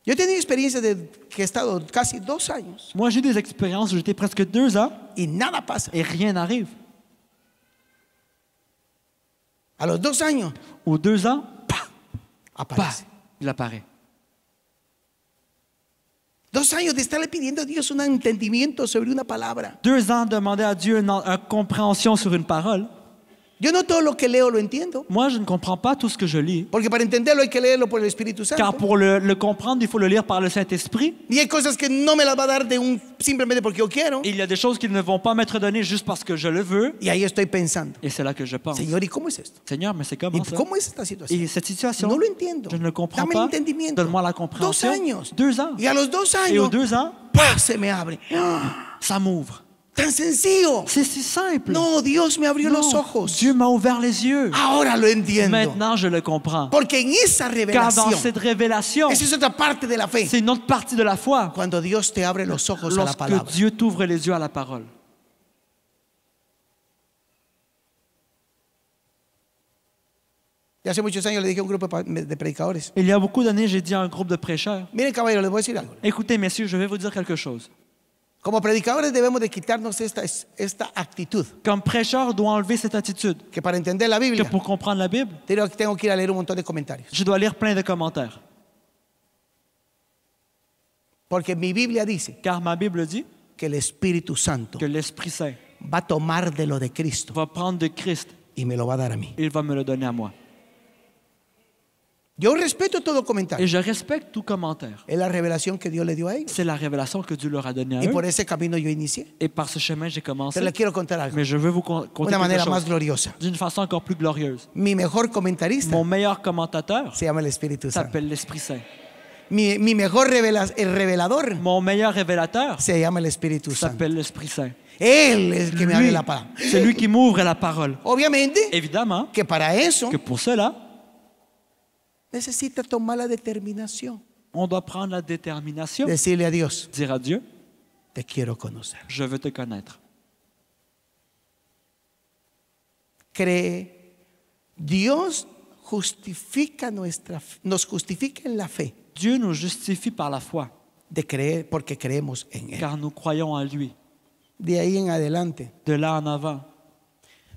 Yo he tenido experiencias de que he estado casi 2 años Moi, j'ai eu des expériences où j'étais presque 2 ans y nada pasa. et rien n'arrive. A los 2 años, Aux 2 ans, ¡pah! bah, Aparece. il apparaît. 2 años de estarle pidiendo a Dios un entendimiento sobre una palabra. 2 ans, demander à Dieu une compréhension sur une parole. Yo no todo lo que leo lo entiendo, Moi, je ne comprends pas tout ce que je lis. porque para entenderlo hay que leerlo por el Espíritu Car Santo. pour le comprendre, il faut le lire par le Saint-Esprit. Y hay cosas que no me las va a dar simplemente porque yo quiero. Et il y a des choses qui ne vont pas m'être données juste parce que je le veux. Y ahí estoy pensando, Et c'est là que je pense. Señor, ¿y cómo es esto? Seigneur, mais c'est ¿Y comment ça? cómo es esta situación? Et cette situation, No lo entiendo. je ne le comprends Dame el pas. entendimiento. Donne-moi la 2 compréhension. años. 2 ans. Y a los 2 Et aux años, 2 ans, ¡pah! Se me abre. ça m'ouvre. Tan sencillo. C'est si simple. No, Dios me abrió Non, los ojos. Dieu m'a ouvert les yeux. Ahora lo entiendo. Maintenant, je le comprends. Porque en esa Car dans revelación, cette révélation, esa es otra parte de la fe. c'est une autre partie de la foi. Cuando Dios te abre los ojos a la Lorsque palabra. Dieu t'ouvre les yeux à la parole. Y hace muchos años le dije a un grupo de predicadores: Il y a beaucoup d'années, j'ai dit à un groupe de prêcheurs, miren, caballero, les voy a decir algo. écoutez, messieurs, je vais vous dire quelque chose. Como predicadores debemos de quitarnos esta actitud. Comme prêcheur, on doit enlever cette attitude Que para entender la que Biblia, pour comprendre la Bible, tengo que ir a leer un montón de comentarios. je dois lire plein de commentaires. Porque mi Biblia dice Car ma Bible dit que el Espíritu Santo que l'Esprit Saint va a tomar de lo de Cristo va prendre de Christ y me lo va a dar a mí. et il va me le donner à moi. Yo respeto todo Et comentario. je respecte tout commentaire. Es la revelación que Dios le dio a ellos. C'est la révélation que Dieu leur a donnée à Y eux. por ese camino yo inicié. Et par ce chemin, j'ai commencé. Pero le quiero contar algo. Mais je veux vous conter Una quelque manera más chose gloriosa. d'une façon encore plus glorieuse. Mi mejor comentarista Mon meilleur commentateur se llama el Espíritu Santo. s'appelle l'Esprit Saint. Mi mejor el revelador Mon meilleur révélateur se llama el Espíritu Santo. s'appelle l'Esprit Saint. Él es el que me abre Lui, la palabra. c'est lui qui m'ouvre la parole. Obviamente Évidemment que para eso que pour cela, necesita tomar la determinación. on doit prendre la détermination, Decirle a Dios, dire à Dieu, te quiero conocer. je veux te connaître. Cree, Dios justifica nos justifica en la fe Dieu nous justifie par la foi, de creer porque creemos en Él. car nous croyons en lui. De ahí en adelante, De là en avant,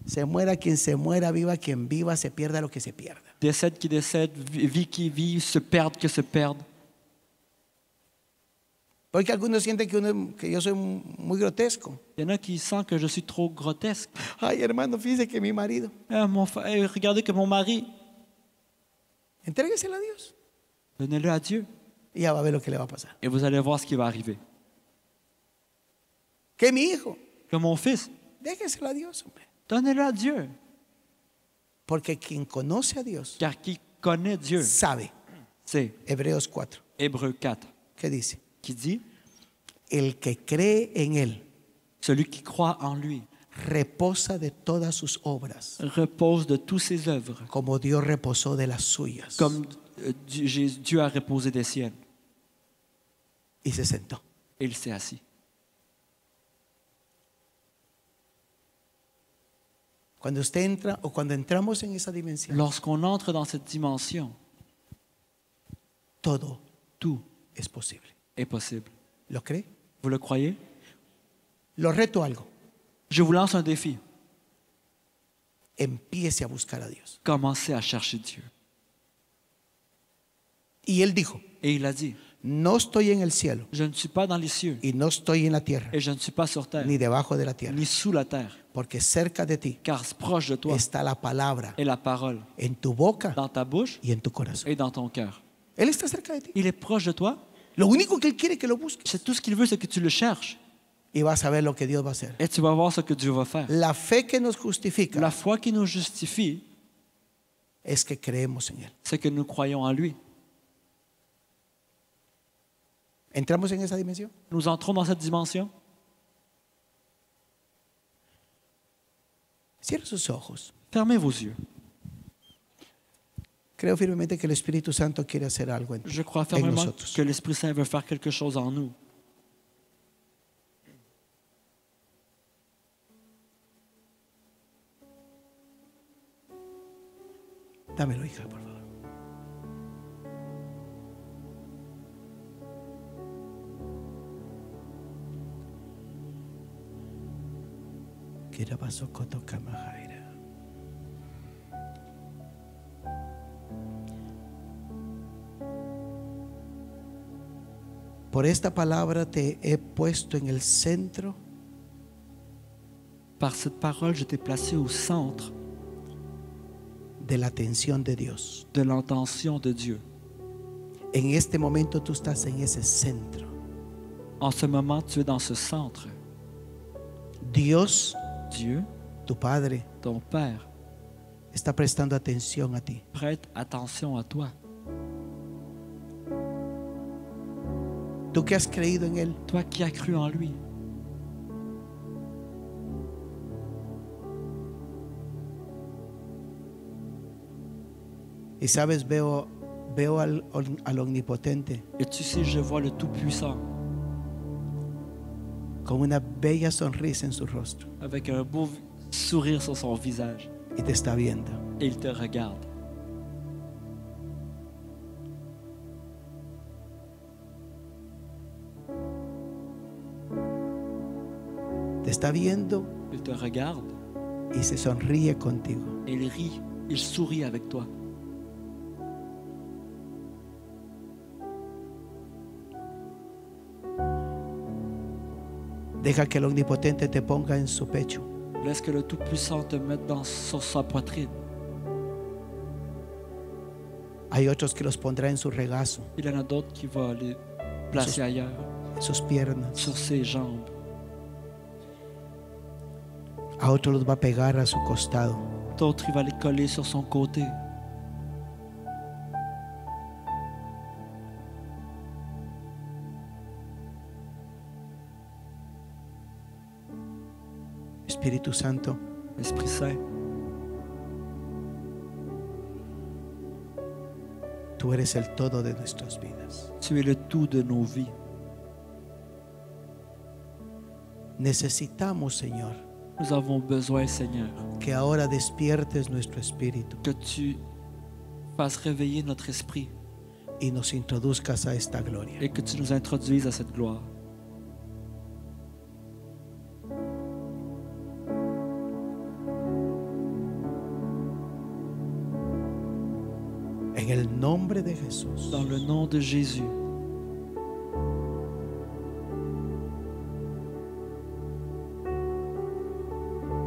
se muera quien se muera, viva quien viva, se pierda lo que se pierda. décède qui décède, vie qui vit, se perdent que se perdent. Porque algunos sienten que yo soy muy grotesco. Il y en a qui sentent que je suis trop grotesque. Ay, hermano, fíjese que mi marido. Regardez que mon mari, Entrégueselo a Dios donnez-le à Dieu y ya va a ver lo que le va a pasar. et vous allez voir ce qui va arriver. Que mi hijo, Que mon fils, déjeselo a Dios, hombre. donnez-le à Dieu, Porque quien conoce a Dios car qui connaît Dieu, sabe. c'est Hebreos 4. Hébreux 4, ¿Qué dice? qui dit, El que cree en Él celui qui croit en lui reposa de todas sus obras, repose de toutes ses œuvres, como Dios reposó de las suyas. comme Dieu a reposé des siennes. Y se sentó. Et il s'est assis. Cuando usted entra o cuando entramos en esa dimensión, Lorsqu'on entre dans cette dimension, todo tout es posible. est possible. ¿Lo cree? Vous le croyez? Lo reto a algo. Je vous lance un défi. Empiece a buscar a Dios. Commencez à chercher Dieu. Y Él dijo, Et il a dit, no estoy en el cielo je ne suis pas dans les cieux y no estoy en la tierra, et je ne suis pas sur terre, ni debajo de la tierra, ni sous la terre, porque cerca de ti car proche de toi está la palabra est la parole en tu boca dans ta bouche y en tu corazón. et dans ton cœur. Él está cerca de ti. Il est proche de toi. Lo único que Él quiere es que lo busques C'est tout ce qu'il veut, c'est que tu le cherches. y vas a ver lo que Dios va a hacer. Et tu vas voir ce que Dieu va faire. La fe que nos justifica La foi qui nous justifie, es que creemos en Él. c'est que nous croyons en lui. ¿Entramos en esa dimensión? Nous entrons dans cette dimension. Cierra sus ojos. Fermez vos yeux. Creo firmemente que el Espíritu Santo quiere hacer algo Je crois en fermement nosotros. que l'Esprit Saint veut faire quelque chose en nous. Dámelo, hija, por favor. Kirabasokoto Kamahaira. Por esta palabra te he puesto en el centro Par cette parole, je t'ai placé au centre de la atención de Dios. de l'intention de Dieu. En este momento tú estás en ese centro. En ce moment, tu es dans ce centre. Dios, Dieu, tu Padre, ton Père, está prestando atención a ti. prête attention à toi. Tú que has creído en Él, Toi qui as cru en lui. y sabes, veo al omnipotente Et tu sais, je vois le Tout-Puissant con una bella sonrisa en su rostro avec un beau sourire sur son visage. y te está viendo. Et il te regarde. Te está viendo Il te regarde y se sonríe contigo. et il rit, il sourit avec toi. Deja que el omnipotente te ponga en su pecho. Laisse que le Tout-Puissant te mette sur sa poitrine. Hay otros que los pondrá en su regazo, Il y en a d'autres qui vont les placer ailleurs, en sus piernas. sur ses jambes. A otros los va a pegar a su costado. D'autres, il va les coller sur son côté. Espíritu Santo, Esprit Saint, tú eres el todo de nuestras vidas. tu es le tout de nos vies. Necesitamos, Señor, Nous avons besoin, Seigneur, que ahora despiertes nuestro espíritu que tu fasses réveiller notre esprit y nos introduzcas a esta gloria. et que tu nous introduises à cette gloire. En el nombre de Jesús. Dans le nom de Jésus,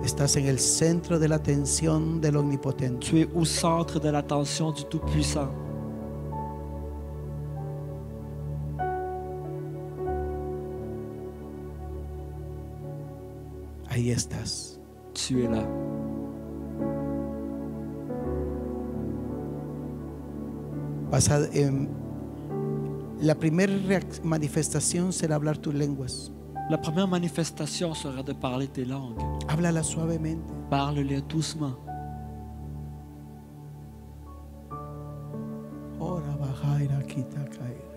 Estás en el centro de la atención del Omnipotente. tu es au centre de l'attention du Tout-Puissant. Ahí estás. Tu es là. La primera manifestación será hablar tus lenguas. La première manifestation sera de parler tes langues. Háblala suavemente. Parle-les doucement. Ora bajaira kita kaira.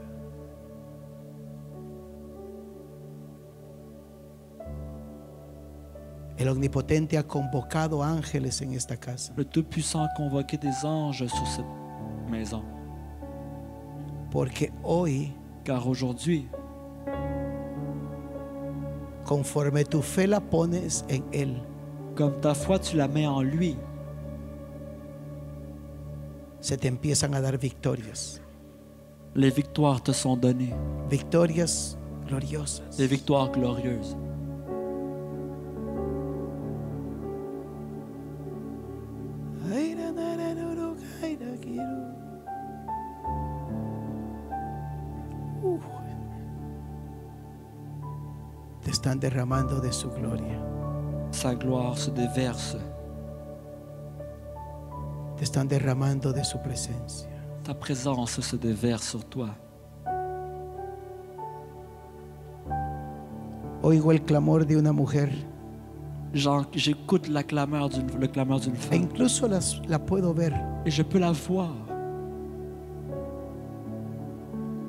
El Omnipotente ha convocado ángeles en esta casa. Le Tout-Puissant a convoqué des anges sur cette maison. Porque hoy, Car aujourd'hui, conforme tu fe la pones en Él, comme ta foi tu la mets en lui, se te empiezan a dar victorias. les victoires te sont données. Victorias gloriosas. Des victoires glorieuses. Te están derramando de su gloria. Sa gloire se déverse. Te están derramando de su presencia. Ta présence se déverse sur toi. Oigo el clamor de una mujer J'écoute le clameur d'une e femme incluso la puedo ver. et je peux la voir.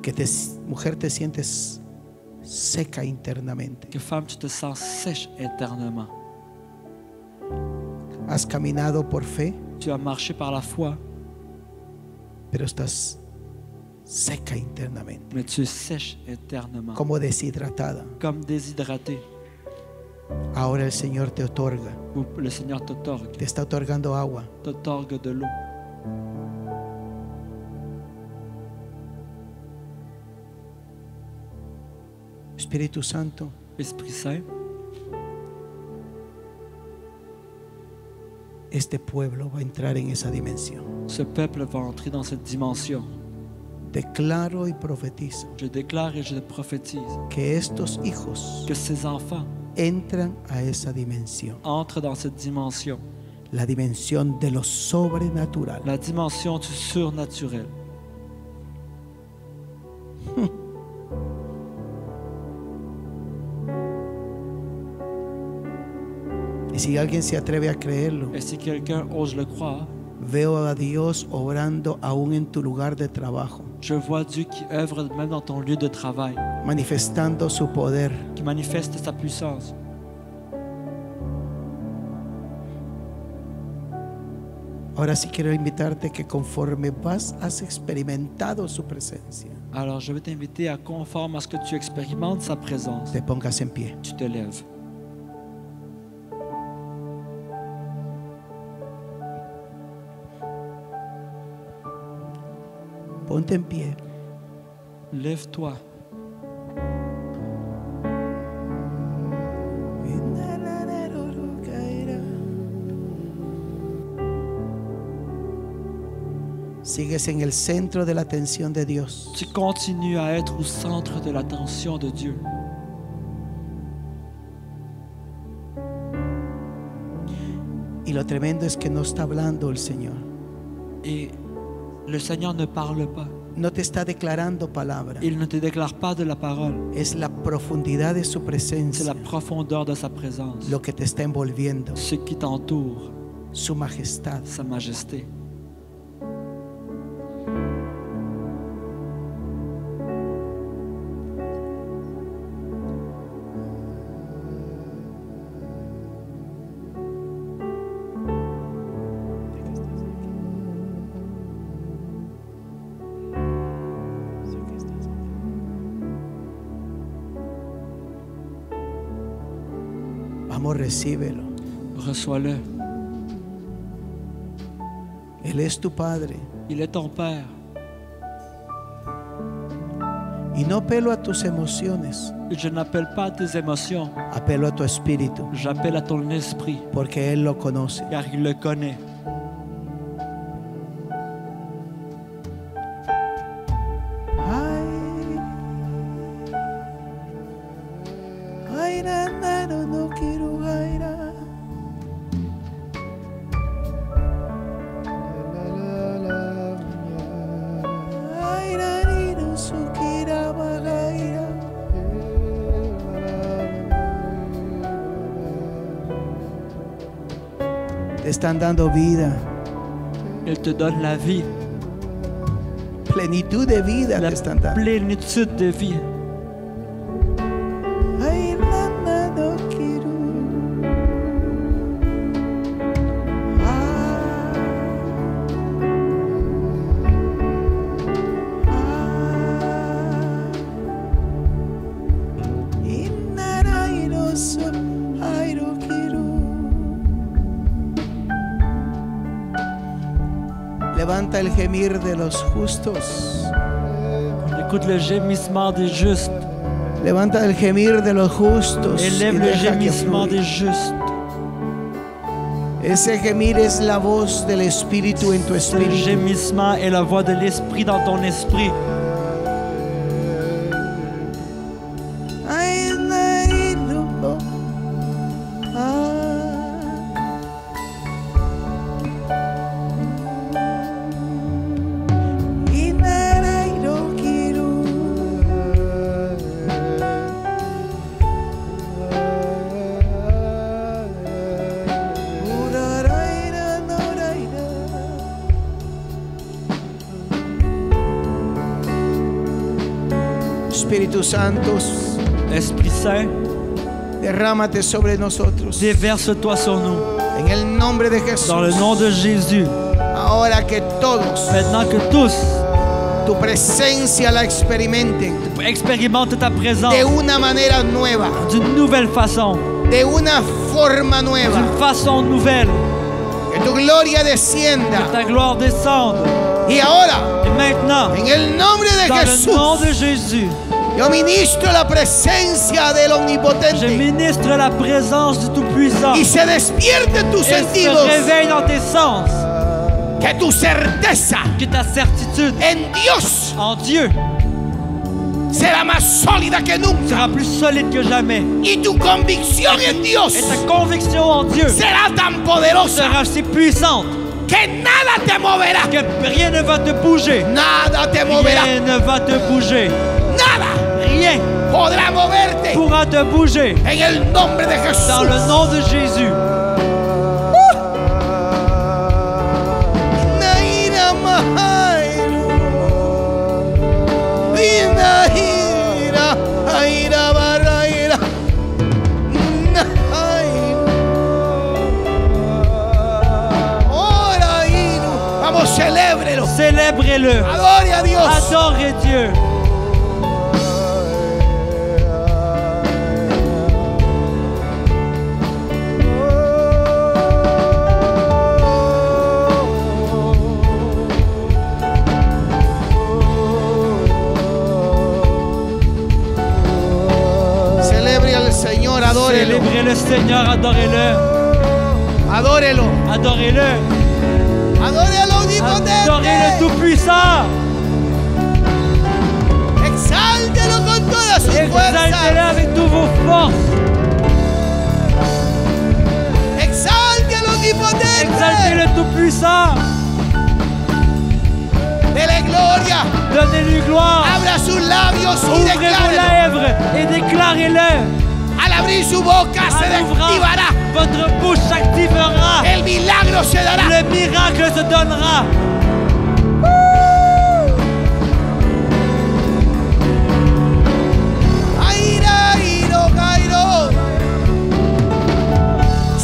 Que mujer te sientes seca internamente. Que femme, tu te sens sèche intérieurement. Has caminado por fe, Tu as marché par la foi, pero estás seca internamente, mais tu es sèche intérieurement, como deshidratada. comme déshydraté. Ahora el Señor te otorga, Ou le Seigneur t'otorgue te está otorgando agua. de l'eau. Espíritu Santo, Esprit Saint, este pueblo va a entrar en esa dimensión. ce peuple va entrer dans cette dimension. Declaro y profetizo Je déclare et je prophétise que estos hijos que ces enfants entran a esa dimensión, entrent dans cette dimension, la dimensión de lo sobrenatural. la dimension du surnaturel. Y si alguien se atreve a creerlo, Et si quelqu'un ose le croire, veo a Dios obrando aún en tu lugar de trabajo, je vois Dieu qui œuvre même dans ton lieu de travail, manifestando su poder. qui manifeste sa puissance. Ahora sí quiero invitarte que conforme has experimentado su presencia, Alors je vais t'inviter à, conforme à ce que tu expérimentes sa présence, te pongas en pie. tu te lèves. Ponte en pie. Lève-toi. Sigues en el centro de la atención de Dios. Tu continues à être au centre de l'attention de Dieu. Y lo tremendo es que no está hablando el Señor. Et le Seigneur ne parle pas. no te está declarando palabra. Il ne te déclare pas de la parole. Es la profundidad de su C'est presencia la profondeur de sa présence. lo que te está envolviendo. Ce qui t'entoure, Su majestad. sa majesté. Vamos, recíbelo. Reçois-le. Él es tu Padre. Il est ton Père. Y no apelo a tus emociones, Je n'appelle pas tes émotions. apelo a tu espíritu, J'appelle à ton esprit, porque Él lo conoce. car il le connaît. Ay, ay, na, na, no, no quiero gaira. Ay, na, ni, no, su, quiera, ma, gaira. Te están dando vida, Il te donne la vie, plenitud de vida la te están dando. plénitude de vie. Ay, na, na, no quiero. Y na, na, y no, so, ay, no quiero. Levanta el gemir de los justos. Écoute le gémissement des justes. Levanta el gemir de los justos. Élève y le deja que gémissement fluya. des justes. Ese gemir es la voz del Espíritu en tu Ce espíritu. gémissement est la voix de l'esprit dans ton esprit. Ay, na, no, ah. Y na, na, no quiero. Uraraira, noraira. Espíritu Santo, Esprit Saint, derrámate sobre nosotros. déverse-toi sur nous. En el nombre de Jesús. Dans le nom de Jésus. Ahora que todos Maintenant que tous tu presencia la experimenten expérimentent ta présence de una manera nueva, d'une nouvelle façon, de una forma nueva. d'une façon nouvelle, Que tu gloria descienda. ta gloire descende. Y ahora, Et maintenant, en el nombre de dans le nom Jesús, de Jésus, yo ministro la presencia del je Omnipotente ministre la présence du Tout-Puissant. y se despierte tus Et se sentidos. réveille dans tes sens. Que tu certeza Que ta certitude en Dios en Dieu será más sólida que nunca. sera plus solide que jamais. Y tu convicción en Dios Et ta conviction en Dieu será tan poderosa sera si puissante que nada te moverá. que rien ne va te bouger. Nada te moverá. Rien ne va te bouger. Nada Rien podrá moverte pourra te bouger. en el nombre de Jesús. Dans le nom de Jésus. Naira mahairu. Inaira, aira baraira. Nahairu. Orairu. Vamos, celébrelo. Célébrez-le. Adore a Dios. Adorez Dieu. Celebre al Señor, adórelo. Célébrez le Seigneur, adorez-le. Adórelo. Adorez-le. Adore al Omnipotente. Adorez le Tout-Puissant. Exáltelo con todas sus Exaltez-le fuerzas. avec toutes vos forces. Exalte al Omnipotente. Exaltez le Tout-Puissant. Dele gloria. Donnez-lui gloire. Abra sus labios y Ouvrez vos declárelo. lèvres et déclarez-le. Al abrir su boca se En ouvrant, activará. votre bouche s'activera. El milagro se dará. Le miracle se donnera.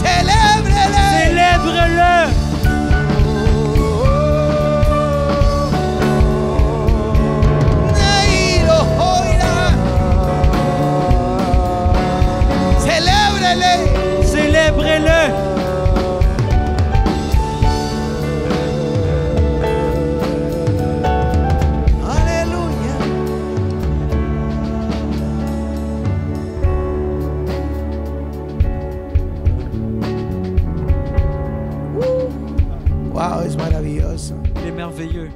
Celébrele. Célèbre-le. Celébrele. Célébrez-le. Aleluya. Wow, es maravilloso. Il est merveilleux.